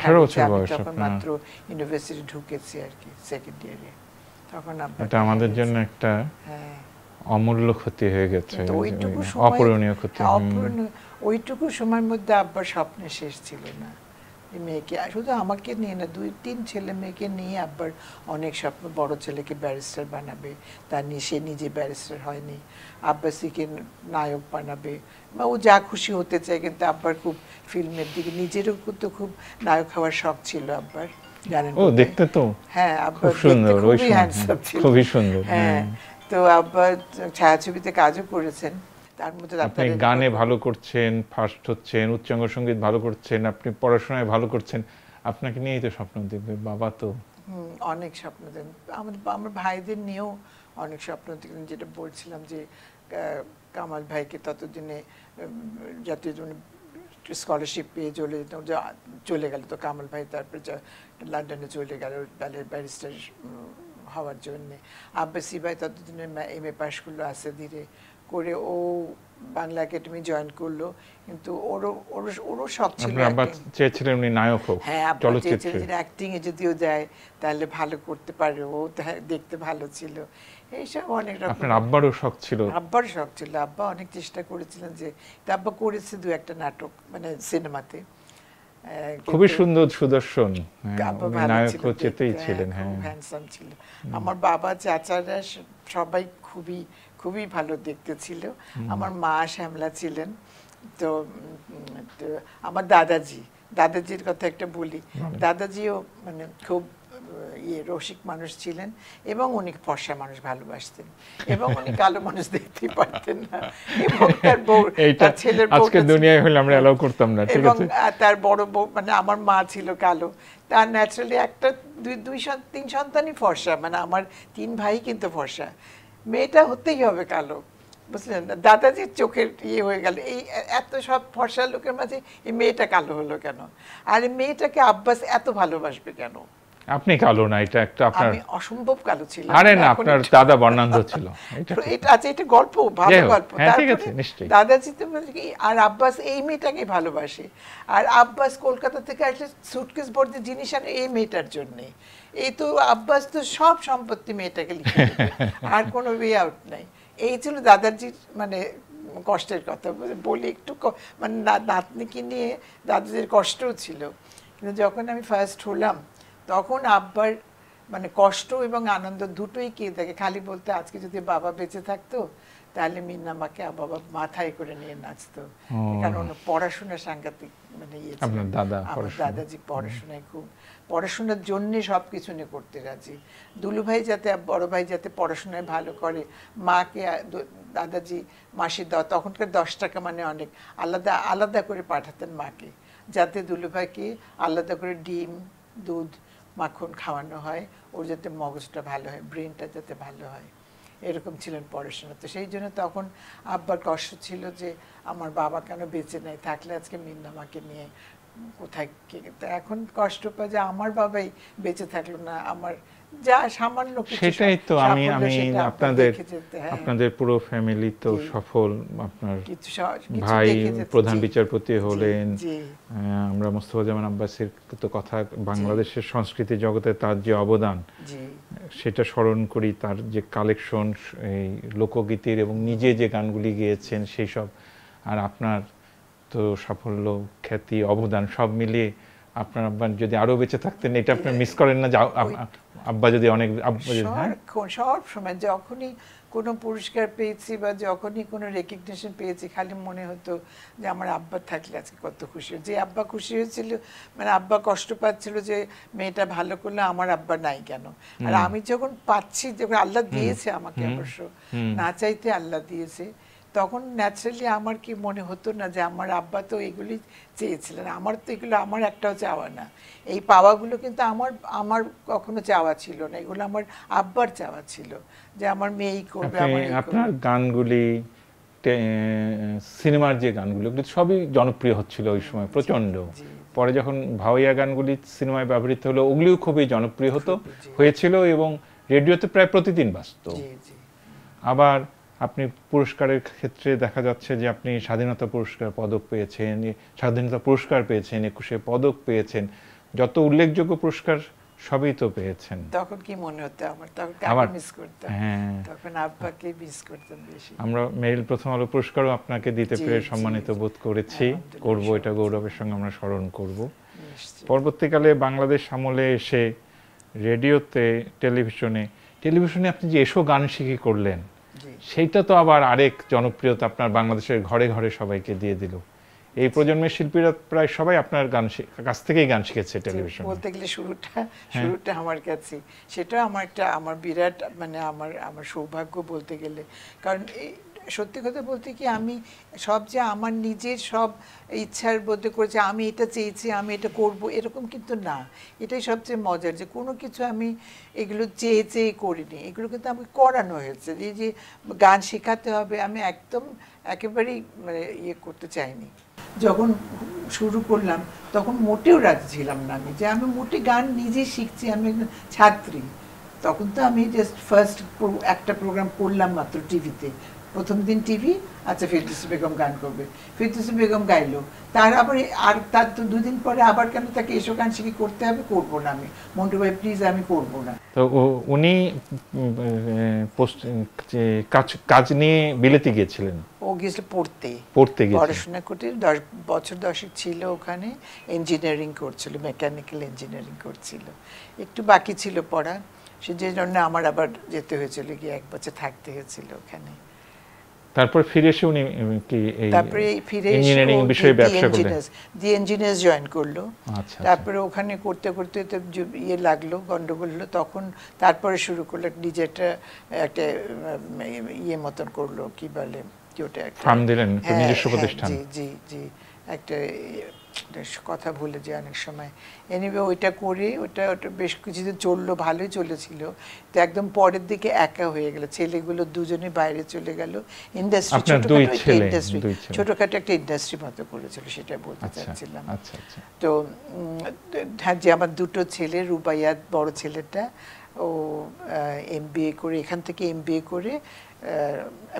18 বছর বয়স। তখন মাত্র ইউনিভার্সিটি ঢুকেছি আর কি, সেকেন্ড ইয়ারে। তখন আব্বা, এটা আমাদের জন্য একটা অমূল্য ক্ষতি হয়ে গেছে, অপূরণীয় ক্ষতি। ওইটুকু সময়ের মধ্যে আব্বার স্বপ্নের শেষ ছিল না, এই মেয়েকে, আর শুধু আমাকে নিয়ে না, 2-3 ছেলে মেয়েকে নিয়ে আব্বার অনেক স্বপ্ন। বড় ছেলেকে ব্যারিস্টার বানাবে, সে নিজে ব্যারিস্টার হয়নি। আব্বাসীকে নায়ক বানাবে, বা ও যা খুশি হতে চায়। কিন্তু আব্বার খুব ফিল্মের দিকে, নিজেরও তো খুব নায়ক হওয়ার শখ ছিল আব্বার, জানেন? ও দেখতে তো হ্যাঁ, আব্বা খুব সুন্দর, দেখতে ওই খুবই সময় হ্যান্ডসাম ছিল। খুবই সুন্দর। হ্যাঁ, তো আব্বা ছায়াছবিতে কাজও করেছেন। তার মধ্যে আপনি গানে ভালো করছেন, ফার্স্ট হচ্ছেন, উচ্চাঙ্গ সঙ্গীত ভালো করছেন, আপনি পড়াশোনায় ভালো করছেন, আপনাকে নিয়েই তো স্বপ্ন দেখবে বাবা তো। অনেক স্বপ্ন দেন। আমার ভাইদের নিয়েও অনেক স্বপ্ন দেখলেন, যেটা বলছিলাম যে কামাল ভাইকে ততদিনে জাতীয় স্কলারশিপ পেয়ে চলে গেল। তো কামাল ভাই তারপরে লন্ডনে চলে গেল ব্যারিস্টার হওয়ার জন্যে। আব্বাসী ভাই ততদিনে MA পাশ করলো আস্তে ধীরে করে, ও বাংলা একাডেমি জয়েন করলো। কিন্তু ওরও শখ ছিল, চেয়েছিলেন উনি নায়ক হোক। হ্যাঁ, আব্বা চেয়েছিলেন যে অ্যাক্টিং এ যদিও যায় তাহলে ভালো করতে পারে, ও দেখতে ভালো ছিল। এইসব অনেক রকম। আপনার আব্বারও শখ ছিল? আব্বার শখ ছিল। আব্বা অনেক চেষ্টা করেছিলেন, যে আব্বা করেছে 2-1টা নাটক, মানে সিনেমাতে। খুবই সুন্দর সুদর্শন, নায়ক চেতেই ছিলেন। হ্যাঁ, হ্যান্ডসাম ছিল। আমার বাবা চাচারা সবাই খুবই খুবই ভালো দেখতে ছিল। আমার মা শ্যামলা ছিলেন। তো আমার দাদাজির কথা একটা বলি। দাদাজিও মানে খুব রসিক মানুষ ছিলেন, এবং উনি ফর্সা মানুষ ভালোবাসতেন, এবং উনি কালো মানুষ দেখতেই পারতেন না। এবং তার ছেলের বউ, আজকে দুনিয়ায় হলে আমরা এলাও করতাম না, ঠিক আছে? এবং তার বড় বউ, মানে আমার মা ছিল কালো। তার ন্যাচারালি একটা 3 সন্তানই ফর্সা, মানে আমার 3 ভাই কিন্তু ফর্সা। মেয়েটা হতেই হবে কালো, বুঝলেন? দাদাজির চোখের হয়ে গেল, এই এত সব ফর্সা লোকের মাঝে এই মেয়েটা কালো হলো কেন? আর এই মেয়েটাকে আব্বাস এত ভালোবাসবে কেন? আপনি কালো না, এটা একটা আপনার, আমি অসম্ভব কালো ছিলাম। আরে না, আপনার দাদা বর্ণান্ধ ছিল। এটা আচ্ছা, এটা গল্প, ভালো গল্প। ঠিক আছে, নিশ্চয়ই। দাদাজি তো আর আব্বাস এই মেয়েটাকে ভালোবাসে। আর আব্বাস কলকাতা থেকে আসলে সুটকেস ভর্তি জিনিস আনে এই মেয়েটার জন্য। এই তো আব্বাস তো সব সম্পত্তি মেয়েটাকে লিখে দেবে, আর কোনো ওয়ে আউট নাই। এই ছিল দাদাজির মানে কষ্টের কথা বলি একটু, মানে নাতনিকে নিয়ে দাদাজির কষ্টও ছিল। কিন্তু যখন আমি ফার্স্ট হলাম, তখন আব্বার মানে কষ্ট এবং আনন্দ দুটোই কে থাকে। খালি বলতে, আজকে যদি বাবা বেঁচে থাকতো তাহলে মিন্নামাকে বাবা মাথায় করে নিয়ে নাচতো। কারণ পড়াশোনা সাংঘাতিক, মানে আপনার আমার দাদাজি পড়াশোনায় খুব, পড়াশোনার জন্য সবকিছু নিয়ে করতে রাজি। দুলু ভাই যাতে, বড় ভাই যাতে পড়াশোনায় ভালো করে, মাকে দাদাজি মাসির তখনকার 10 টাকা মানে অনেক, আলাদা আলাদা করে পাঠাতেন মাকে, যাতে দুলু ভাইকে আলাদা করে ডিম, দুধ, মাখন খাওয়ানো হয়, ওর যাতে মগজটা ভালো হয়, ব্রেনটা যাতে ভালো হয়। এরকম ছিলেন পড়াশোনা। তো সেই জন্য তখন আব্বার কষ্ট ছিল যে আমার বাবা কেন বেঁচে নেই, থাকলে আজকে মিন্নামাকে নিয়ে কোথায়। এখন কষ্ট পায় যে আমার বাবাই বেঁচে থাকলো না, আমার যা সামান্য কিছু। সেটাই তো আমি আপনাদের পুরো ফ্যামিলি তো সফল। আপনার ভাই প্রধান বিচারপতি হলেন। আমরা মোস্তফা জামান আব্বাসীর তো কথা, বাংলাদেশের সংস্কৃতি জগতে তার যে অবদান সেটা স্মরণ করি, তার যে কালেকশন, এই লোকগীতির এবং নিজে যে গানগুলি গেয়েছেন সেই সব, আর আপনার তো সাফল্য, খ্যাতি, অবদান সব মিলিয়ে আপনার আব্বা যদি আরো বেঁচে থাকতেন, এটা আপনি মিস করেন না? আব্বা যদি অনেক, সব সময় যখনই কোনো পুরস্কার পেয়েছি বা যখনই কোনো রেকগনিশন পেয়েছি, খালি মনে হতো যে আমার আব্বা থাকলে আজকে কত খুশি। যে আব্বা খুশি হয়েছিল, মানে আব্বা কষ্ট পাচ্ছিল যে মেয়েটা ভালো করলে, আমার আব্বা নাই কেন। আর আমি যখন পাচ্ছি, যখন আল্লাহ দিয়েছে আমাকে, অবশ্য না চাইতে আল্লাহ দিয়েছে, তখন ন্যাচারালি আমার কি মনে হতো না যে আমার আব্বা তো এগুলি চেয়েছিলেন, আমার তো এগুলো আমার একটাও চাওয়া না। এই পাওয়াগুলো কিন্তু আমার কখনো চাওয়া ছিল না, এগুলো আমার আব্বার চাওয়া ছিল, যে আমার মেয়েই করবে। আপনার গানগুলি, সিনেমার যে গানগুলো, সবই জনপ্রিয় হচ্ছিল ওই সময় প্রচন্ড। পরে যখন ভাওয়াইয়া গানগুলি সিনেমায় ব্যবহৃত হলো, ওগুলিও খুবই জনপ্রিয় হয়েছিল এবং রেডিওতে প্রায় প্রতিদিন বাজত। আবার আপনি পুরস্কারের ক্ষেত্রে দেখা যাচ্ছে যে আপনি স্বাধীনতা পুরস্কার পদক পেয়েছেন, স্বাধীনতা পুরস্কার পেয়েছেন, 21শে পদক পেয়েছেন, যত উল্লেখযোগ্য পুরস্কার সবই তো পেয়েছেন। তখন কি মনে হতো আমার, তখন কাকে মিস করতাম? তখন আব্বাকে মিস করতাম বেশি। আমরা মেরিল প্রথম আলো পুরস্কারও আপনাকে দিতে পেরে সম্মানিত বোধ করেছি, করব, এটা গৌরবের সঙ্গে আমরা স্মরণ করব। পরবর্তীকালে বাংলাদেশ আমলে এসে রেডিওতে, টেলিভিশনে আপনি যে এসো গান শিখে করলেন, সেইটা তো আবার আরেক জনপ্রিয়তা আপনার বাংলাদেশের ঘরে ঘরে সবাইকে দিয়ে দিল। এই প্রজন্মের শিল্পীরা প্রায় সবাই আপনার কাছ থেকেই গান শিখেছে টেলিভিশনে। বলতে গেলে শুরুটা আমার কাছে, সেটা আমার বিরাট মানে আমার সৌভাগ্য বলতে গেলে। কারণ সত্যি কথা বলতে কি, আমি সব যে আমার নিজের সব ইচ্ছার মধ্যে করেছি, আমি এটা চেয়েছি, আমি এটা করব, এরকম কিন্তু না। এটাই সবচেয়ে মজার, যে কোনো কিছু আমি এগুলো চেয়ে করিনি, এগুলো কিন্তু আমাকে করানো হয়েছে। যে গান শেখাতে হবে, আমি একদম একেবারেই মানে করতে চাইনি। যখন শুরু করলাম তখন মোটেও রাজি ছিলাম না আমি, যে আমি মোটে গান নিজে শিখছি, আমি ছাত্রী। তখন তো আমি জাস্ট ফার্স্ট একটা প্রোগ্রাম করলাম মাত্র টিভিতে, প্রথম দিন টিভি, আচ্ছা ফেরদৌসী বেগম গান করবে, ফেরদৌসী বেগম গাইলো। তার তো দুদিন পরে আবার কেন তাকে এসব গান শিখে করতে হবে, করবো না আমি, মন্টু ভাই প্লিজ আমি করবো না। তো উনি কাজ নিয়ে বিলেতে গিয়েছিলেন? ও গিয়েছিল পড়তে পড়াশোনা করতে, 10 বছর 10 ছিল ওখানে, ইঞ্জিনিয়ারিং করছিল, মেকানিক্যাল ইঞ্জিনিয়ারিং করছিল, একটু বাকি ছিল পড়া, সে যে জন্য আমার আবার যেতে হয়েছিল, গিয়ে 1 বছর থাকতে হয়েছিল ওখানে। তারপর ফিরে এসে উনি কি ইঞ্জিনিয়ারিং বিষয়ে ব্যবসা করলেন? দি ইঞ্জিনিয়ার্স জয়েন করলো। তারপরে ওখানে করতে করতে তো লাগলো, গন্ডগোল হলো, তখন তারপরে শুরু করলো নিজে একটা মতন করলো, কি বলে ওটা, ফার্ম দিলেন, নিজস্ব প্রতিষ্ঠান। জি জি, একটা কথা ভুলে যায় অনেক সময়। এনিওয়ে ওইটা করে ওটা বেশ কিছুদিন চললো, ভালোই চলেছিল। তো একদম পরের দিকে একা হয়ে গেল, ছেলেগুলো দুজনে বাইরে চলে গেল। ইন্ডাস্ট্রি ছোটখাটো একটা ইন্ডাস্ট্রি মতো করেছিল, সেটা বলতে চাচ্ছিলাম। তো হ্যাঁ, যে আমার 2টো ছেলে, রুবাইয়া বড় ছেলেটা, ও MBA করে, এখান থেকে MBA করে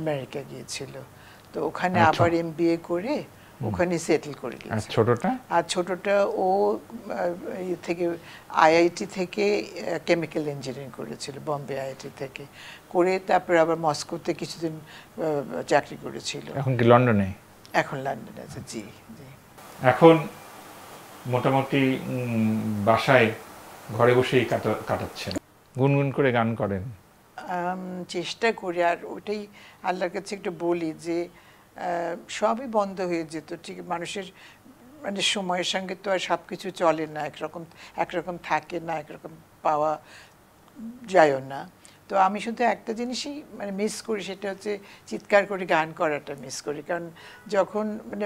আমেরিকা গিয়েছিল। তো ওখানে আবার MBA করে ওখানে সেটেল করে গেছে। আর ছোটটা ও থেকে IIT থেকে কেমিক্যাল ইঞ্জিনিয়ারিং করেছিল, বম্বে IIT থেকে করে, তারপরে আবার মস্কোতে কিছুদিন চাকরি করেছিল। এখন কি লন্ডনে? এখন লন্ডনে আছে। জি জি। এখন মোটামুটি বাসায় ঘরে বসেই কাটাচ্ছেন, গুনগুন করে গান করেন? চেষ্টা করি, আর ওটাই আল্লাহর কাছে একটু বলি যে সবই বন্ধ হয়ে যেত, ঠিক মানুষের মানে সময়ের সঙ্গে তো আর সব কিছু চলে না, একরকম থাকে না, একরকম পাওয়া যায়ও না। তো আমি শুধু একটা জিনিসই মানে মিস করি, সেটা হচ্ছে চিৎকার করে গান করাটা মিস করি। কারণ যখন মানে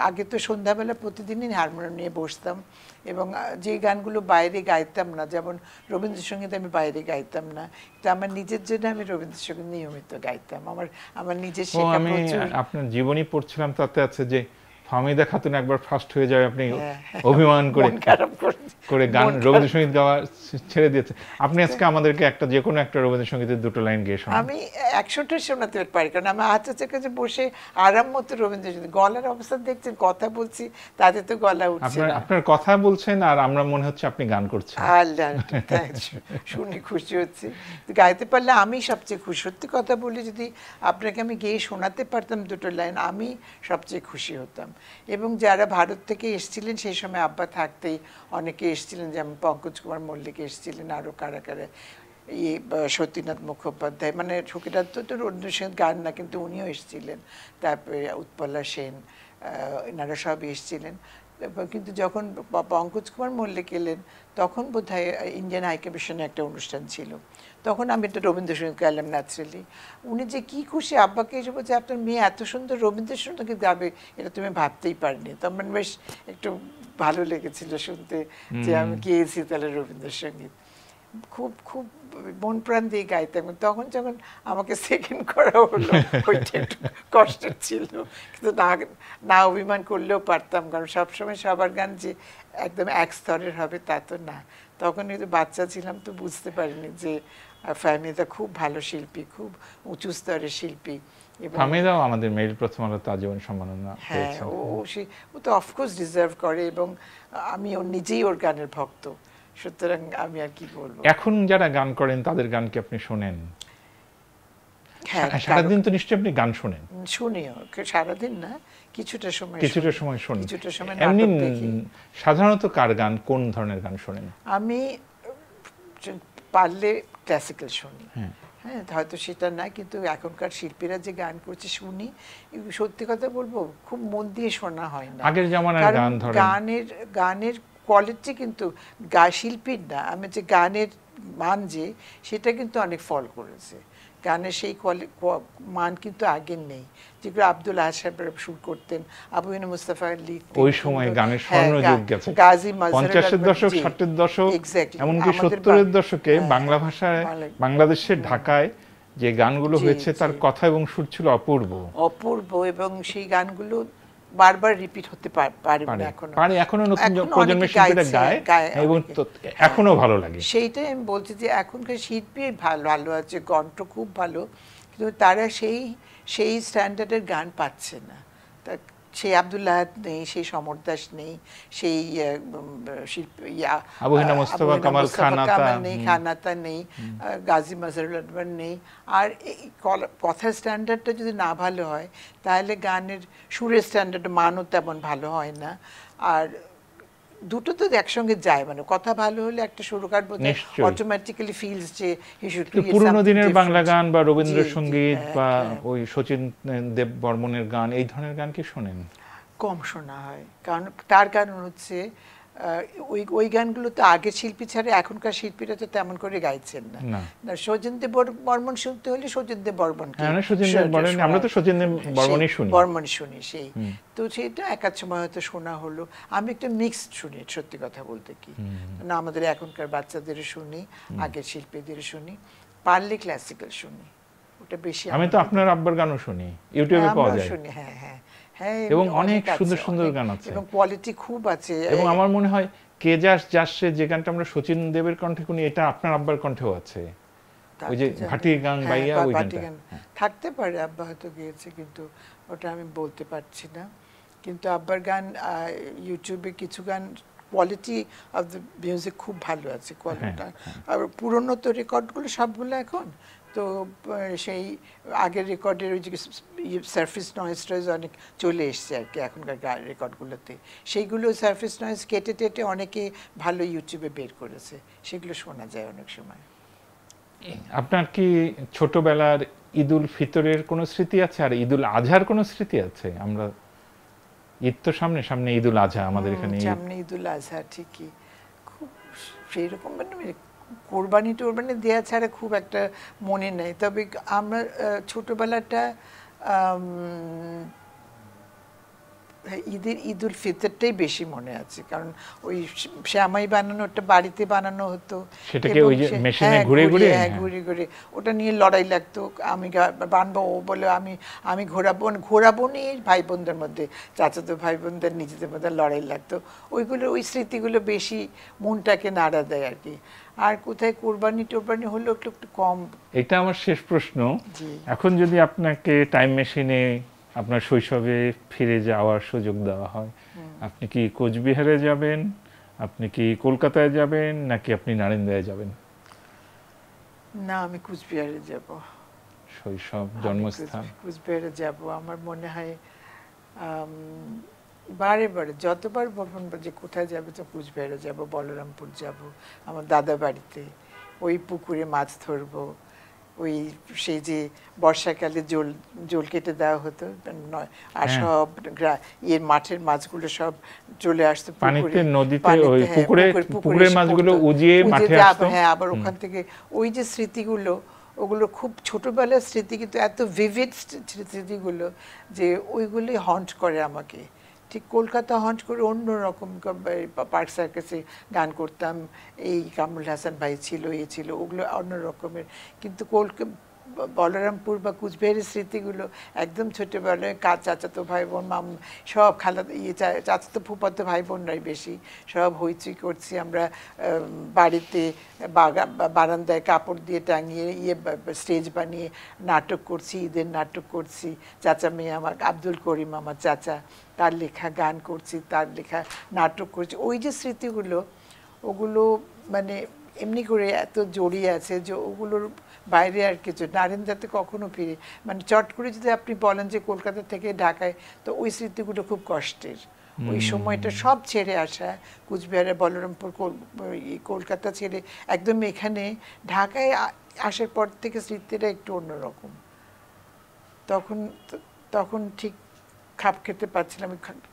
আগে তো সন্ধ্যাবেলা প্রতিদিনই হারমোনিয়াম নিয়ে বসতাম, এবং যে গানগুলো বাইরে গাইতাম না, যেমন রবীন্দ্রসঙ্গীত আমি বাইরে গাইতাম না, তো আমার নিজের জন্য আমি রবীন্দ্রসঙ্গীত নিয়মিত গাইতাম। আমার নিজের শেখা প্রচুর। আপনার জীবনী পড়ছিলাম, তাতে আছে যে ফাহমিদা খাতুন একবার ফার্স্ট হয়ে যায়, আপনি অভিমান করে গান রবীন্দ্রসঙ্গীত গাওয়া ছেড়ে দিয়েছে। আপনি আজকে আমাদেরকে যে কোনো একটা রবীন্দ্রসঙ্গীতের 2টো লাইন গেয়ে শোনান। আমি 100টা শোনাতে পারি, কারণ আমি আচার কাছে বসে আরাম মতো রবীন্দ্রসঙ্গীত, গলার অবস্থা দেখছেন, কথা বলছি তাতে তো গলা উঠছে না। আপনার কথা বলছেন আর আমরা মনে হচ্ছে আপনি গান করছেন। আল্লাহ, শুনে খুশি হচ্ছে, গাইতে পারলে আমি সবচেয়ে খুশি। সত্যি কথা বলি, যদি আপনাকে আমি গেয়ে শোনাতে পারতাম 2টো লাইন, আমি সবচেয়ে খুশি হতাম। এবং যারা ভারত থেকে এসেছিলেন সেই সময় আব্বা থাকতেই অনেকে এসেছিলেন, যেমন পঙ্কজ কুমার মল্লিক এসেছিলেন, আরও কারা সত্যীনাথ মুখোপাধ্যায়, মানে সখীনাথ তো রবীন্দ্রসঙ্গীত গান না, কিন্তু উনিও এসেছিলেন। তারপরে উৎপলা সেন, এনারা সব এসেছিলেন। কিন্তু যখন পঙ্কজ কুমার মল্লিক এলেন, তখন বোধহয় ইন্ডিয়ান হাই কমিশনে একটা অনুষ্ঠান ছিল, তখন আমি একটা রবীন্দ্রসঙ্গীত গাইলাম, ন্যাচারালি। উনি যে কি খুশি, আব্বাকে এসে বলছে আপনার মেয়ে এত সুন্দর রবীন্দ্রসঙ্গীত গাবে, এটা তুমি ভাবতেই পারিনি। তো আমার বেশ একটু ভালো লেগেছিল শুনতে যে আমি গিয়েছি তাহলে রবীন্দ্রসঙ্গীত, খুব খুব মন প্রাণ দিয়ে গাইতাম। তখন যখন আমাকে সেকেন্ড করা হলো, ওইটা একটু কষ্টের ছিল, কিন্তু না অভিমান করলেও পারতাম, কারণ সবসময় সবার গান যে একদম এক স্তরের হবে তা তো না। তখন একটু বাচ্চা ছিলাম, তো বুঝতে পারিনি যে ফাহমিদা খুব ভালো শিল্পী, খুব উঁচু স্তরের শিল্পী। ফাহমিদাও আমাদের মেরিল প্রথম আলোতে আজীবন সম্মাননা পেয়েছেন। হ্যাঁ, ও তো অফকোর্স ডিজার্ভ করে, এবং আমি নিজেই ওর গানের ভক্ত, সুতরাং আমি আর কি বলবো। এখন যারা গান করেন তাদের গান কি আপনি শোনেন? হ্যাঁ সারাদিন তো নিশ্চয়ই আপনি গান শোনেন? শুনিও, সারাদিন না, কিছুটা সময় শোনেন। কিছুটা সময় এমনি নাটক দেখি। সাধারণত কার গান, কোন ধরনের গান শোনেন? আমি পারলে ক্লাসিক্যাল শুনি, হ্যাঁ, হ্যাঁ হয়তো সেটা না, কিন্তু এখনকার শিল্পীরা যে গান করছে শুনি, সত্যি কথা বলবো খুব মন দিয়ে শোনা হয় না। আগের জামানার কারণ গান ধরেন, গানের কোয়ালিটি কিন্তু শিল্পীর না, আমি যে গানের মান যে সেটা কিন্তু অনেক ফল করেছে। গানের সেই মান কিন্তু আগের নেই, যেগুলো আব্দুল আহাদ সাহেব শুট করতেন, আবু হিনা মুস্তাফা লিখতেন। ওই সময় গানের স্বর্ণযুগ গেছে, গাজী 50-এর দশক, 60-এর দশক, এমনকি 70-এর দশকে বাংলা ভাষায় বাংলাদেশের ঢাকায় যে গানগুলো হয়েছে তার কথা এবং সুর ছিল অপূর্ব অপূর্ব, এবং সেই গানগুলো বারবার রিপিট হতে পারে না এখনো। এখনো নতুন প্রজন্মের শিল্পীরা গায় এবং এখনো ভালো লাগে। সেইটাই আমি বলছি যে এখনকার শিল্পী ভালো আছে, কণ্ঠ খুব ভালো, কিন্তু তারা সেই স্ট্যান্ডার্ডের গান পাচ্ছে না। তা সেই আব্দুল আহাদ নেই, সেই সমর দাস নেই, সেই আবু হিনা মুস্তাফা কামাল নেই, খানাতা নেই, গাজী মাজহারুল আনোয়ার নেই। আর এই কথার স্ট্যান্ডার্ডটা যদি না ভালো হয় তাহলে গানের সুরের স্ট্যান্ডার্ড মানও তেমন ভালো হয় না। আর দুটো তো একসঙ্গে যায়, মানে কথা ভালো হলে একটা সুরকার বোধহয় অটোমেটিক্যালি ফিলস যে হি শুড ক্রিয়েট পুরনো দিনের বাংলা গান বা রবীন্দ্রসঙ্গীত বা ওই শচীন দেব বর্মনের গান, এই ধরনের গান কি শোনেন? কম শোনা হয়, কারণ তার কারণ হচ্ছে ওই গানগুলো তো আগের শিল্পী ছাড়া এখনকার শিল্পীরা তো তেমন করে গাইছেন না। শচীন দেব বর্মন শুনতে হলে শচীন দেব বর্মনকে, আমরা তো শচীন দেব বর্মন শুনি, সেই তো সেটা একাধ সময় হয়তো শোনা হলো। আমি একটা মিক্সড শুনি, সত্যি কথা বলতে কি না, আমাদের এখনকার বাচ্চাদের শুনি, আগের শিল্পীদের শুনি, পারলে ক্লাসিক্যাল শুনি, ওটা বেশি। আমি তো আপনার আব্বার গানও শুনি, ইউটিউবে পাওয়া যায়। শুনি, হ্যাঁ হ্যাঁ হ্যাঁ, এবং অনেক সুন্দর সুন্দর গান আছে এবং কোয়ালিটি খুব আছে। এবং আমার মনে হয় কে যাচ্ছে যে গানটা আমরা শচীন দেবের কণ্ঠে শুনি, এটা আপনার আব্বার কণ্ঠেও আছে, ওই যে ভাটি গান বাইয়া, ওই গানটা থাকতে পারে, আব্বা হয়তো গিয়েছে, কিন্তু ওটা আমি বলতে পারছি না। কিন্তু আব্বার গান ইউটিউবে কিছু গান কোয়ালিটি অফ দ্য মিউজিক খুব ভালো আছে, কোয়ালিটি। আর পুরনো তো রেকর্ডগুলো সবগুলো এখন তো সেই আগের রেকর্ডের ওই যে সারফেস নয়েজটা অনেক চলে এসছে আর কি এখনকার রেকর্ডগুলোতে, সেইগুলো সারফেস নয়েজ কেটে টেটে অনেকে ভালো ইউটিউবে বের করেছে, সেগুলো শোনা যায় অনেক সময়। আপনার কি ছোটবেলার ঈদুল ফিতরের কোনো স্মৃতি আছে আর ঈদুল আজহার কোনো স্মৃতি আছে? আমরা ঈদ তো সামনে ঈদুল আজহা, আমাদের এখানে সামনে ঈদুল আজহা, ঠিকই, খুব সেই রকম মানে কোরবানি টোরবানি দেওয়া ছাড়া খুব একটা মনে নেই। তবে আমরা ছোটবেলাটা ঈদুল ফিতরটাই বেশি মনে আছে, কারণ ওই শ্যামাই বানানোটা বাড়িতে বানানো হতো, সেটাকে ওই যে মেশিনে ঘুরে ঘুরে ওটা নিয়ে লড়াই লাগতো, আমি বানবো, ও বলে আমি ঘোরাবো নিয়ে ভাই বোনদের মধ্যে, চাচাতো ভাই বোনদের নিজেদের মধ্যে লড়াই লাগতো। ওই স্মৃতিগুলো বেশি মনটাকে নাড়া দেয় আর কি। আর কোথায় কোরবানি টোরবানি হলো একটু কম। এটা আমার শেষ প্রশ্ন, এখন যদি আপনাকে টাইম মেশিনে আপনার শৈশবে ফিরে যাওয়ার সুযোগ দেওয়া হয়, আপনি কি কোচবিহারে যাবেন, আপনি কি কলকাতায় যাবেন, নাকি আপনি নারিন্দায় যাবেন? না, আমি কোচবিহারে যাব, শৈশব জন্মস্থান কোচবিহারে যাব। আমার মনে হয় বারে যতবার বলবেন যে কোথায় যাবে, তো কোচবিহারে যাব, বলরামপুর যাব, আমার দাদা বাড়িতে, ওই পুকুরে মাছ ধরবো, ওই সেই যে বর্ষাকালে জল কেটে দেওয়া হতো, আর সব মাঠের মাছগুলো সব চলে আসতো পুকুরের মাছগুলো উজিয়ে মাঠে আসতো। হ্যাঁ, আবার ওখান থেকে ওই যে স্মৃতিগুলো, ওগুলো খুব ছোটবেলার স্মৃতি, কিন্তু এত ভিভিড স্মৃতিগুলো যে ওইগুলোই হন্ট করে আমাকে। ঠিক কলকাতা হন্ট করে অন্যরকম, পার্ক সার্কাসে গান করতাম, এই কামরুল হাসান ভাই ছিল, ছিল, ওগুলো অন্য রকমের। কিন্তু বলরামপুর বা কুচবিহারের স্মৃতিগুলো একদম ছোটোবেলায় চাচাতো ভাই বোন, সব চাচাতো ফুফাতো ভাই বোনরাই বেশি, সব হইচই করছি আমরা বাড়িতে, বারান্দায় কাপড় দিয়ে টাঙিয়ে স্টেজ বানিয়ে নাটক করছি, ঈদের নাটক করছি, চাচা মেয়ে আমার আব্দুল করিম আমার চাচা, তার লেখা গান করছি, তার লেখা নাটক করছি। ওই যে স্মৃতিগুলো, ওগুলো মানে এমনি করে এত জড়িয়ে আছে যে ওগুলোর বাইরে আর কিছু নারিন্দাতে কখনো ফিরে মানে চট করে যদি আপনি বলেন যে কলকাতা থেকে ঢাকায়, তো ওই স্মৃতিগুলো খুব কষ্টের। ওই সময়টা সব ছেড়ে আসা, কুচবিহারে বলরামপুর কলকাতা ছেড়ে একদম এখানে ঢাকায় আসার পর থেকে স্মৃতিটা একটু অন্যরকম। তখন তখন ঠিক খাপ খেতে পারছিলাম।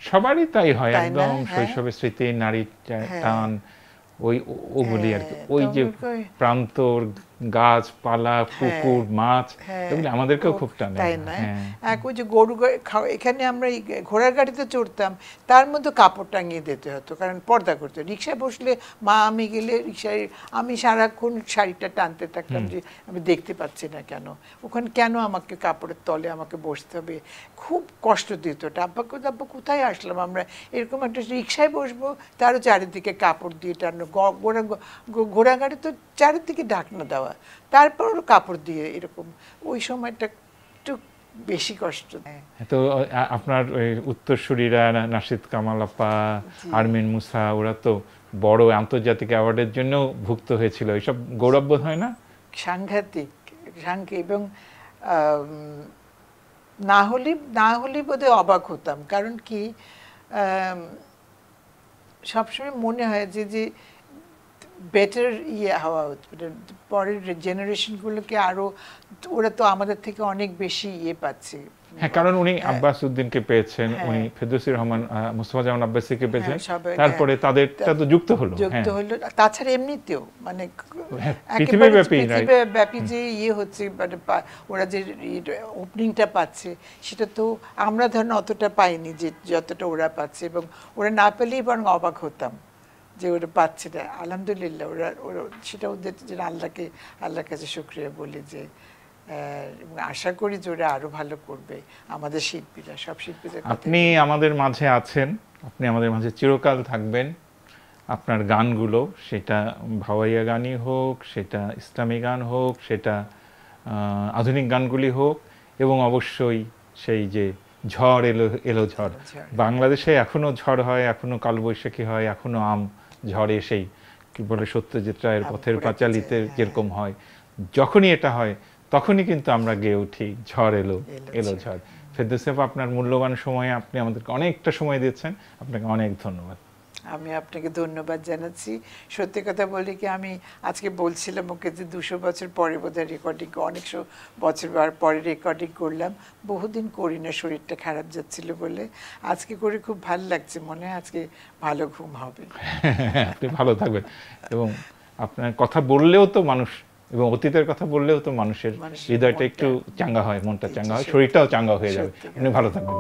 সবারই তাই হয়, তাই না? একদম শৈশবের স্মৃতি, নারীর টান, ওগুলি আর কি। ওই যে প্রান্তর, গাছপালা, পুকুর, মাছ, এগুলি আমাদেরকেও খুব টানে। তাই না? এক ওই যে গরু এখানে আমরা ঘোড়ার গাড়িতে চড়তাম, তার মধ্যে কাপড় টাঙিয়ে দিতে হতো, কারণ পর্দা করতে। রিক্সায় বসলে মা আমি গেলে রিক্সায় আমি সারাক্ষণ শাড়িটা টানতে থাকতাম যে আমি দেখতে পাচ্ছি না কেন, ওখানে কেন আমাকে কাপড়ের তলে আমাকে বসতে হবে। খুব কষ্ট দিত। আব্বা কোথায় আসলাম আমরা, এরকম একটা রিক্সায় বসবো, তারও চারিদিকে কাপড় দিয়ে টানো, ঘোড়া গাড়ি তো চারিদিকে ঢাকনা দেওয়া, তারপর কাপড় দিয়ে এরকম। ওই সময়টা একটু বেশি কষ্ট দেয়। তো আপনার উত্তরসূরিরা নাশিদ কামাল আপা, আরমিন মুসা, ওরা তো বড় আন্তর্জাতিক অ্যাওয়ার্ডের জন্য ভুক্ত হয়েছিল, এসব গৌরববোধ হয় না? সাংঘাতিক। এবং না হলে বোধহয় অবাক হতাম, কারণ কি সবসময় মনে হয় যে বেটার হওয়া পরের জেনারেশনগুলোকে আরো, ওরা তো আমাদের থেকে অনেক বেশি পাচ্ছে। হ্যাঁ, কারণ উনি আব্বাস উদ্দিনকে পেয়েছেন, উনি ফেরদৌসী রহমান, মুস্তাফা জামান আব্বাসীকে পেয়েছেন, তারপরে তাদেরটা তো যুক্ত হলো। তাছাড়া এমনিতেও মানে পৃথিবীব্যাপী যে হচ্ছে, মানে ওরা যে ওপেনিংটা পাচ্ছে, সেটা তো আমরা ধরেন অতটা পাইনি যে যতটা ওরা পাচ্ছে, এবং ওরা না পেলেই বরং অবাক হতাম যে ওরা পাচ্ছে না। আলহামদুলিল্লাহ ওরা সেটা ওদের আল্লাহর কাছে শুকরিয়া বলি যে আশা করি যে ওরা আরো ভালো করবে, আমাদের শিল্পীরা, সব শিল্পীরা। আপনি আমাদের মাঝে আছেন, আপনি আমাদের মাঝে চিরকাল থাকবেন। আপনার গানগুলো, সেটা ভাওয়াইয়া গানই হোক, সেটা ইসলামী গান হোক, সেটা আধুনিক গানগুলি হোক, এবং অবশ্যই সেই যে ঝড় এলো ঝড়, বাংলাদেশে এখনো ঝড় হয়, এখনো কালবৈশাখী হয়, এখনো আম ঝড়ে সেই কি বলে সত্যজিৎ রায়ের পথের পাঁচালীতে যেরকম হয়, যখনই এটা হয় তখনই কিন্তু আমরা গেয়ে উঠি ঝড় এলো ঝড়। ফেরদৌসী আপা, আপনার মূল্যবান সময়ে আপনি আমাদেরকে অনেকটা সময় দিয়েছেন, আপনাকে অনেক ধন্যবাদ। আমি আপনাকে ধন্যবাদ জানাচ্ছি। সত্যি কথা বলি কি, আমি আজকে বলছিলাম ওকে যে 200 বছর পরে বোধহয় রেকর্ডিং, অনেকশো বছর পরে রেকর্ডিং করলাম, বহুদিন করি না, শরীরটা খারাপ যাচ্ছিল বলে। আজকে করে খুব ভালো লাগছে, মনে হয় আজকে ভালো ঘুম হবে। আপনি ভালো থাকবেন, এবং আপনার কথা বললেও তো মানুষ, এবং অতীতের কথা বললেও তো মানুষের হৃদয়টা একটু চাঙ্গা হয়, মনটা চাঙ্গা হয়, শরীরটাও চাঙ্গা হয়ে যাবে। আপনি ভালো থাকবেন।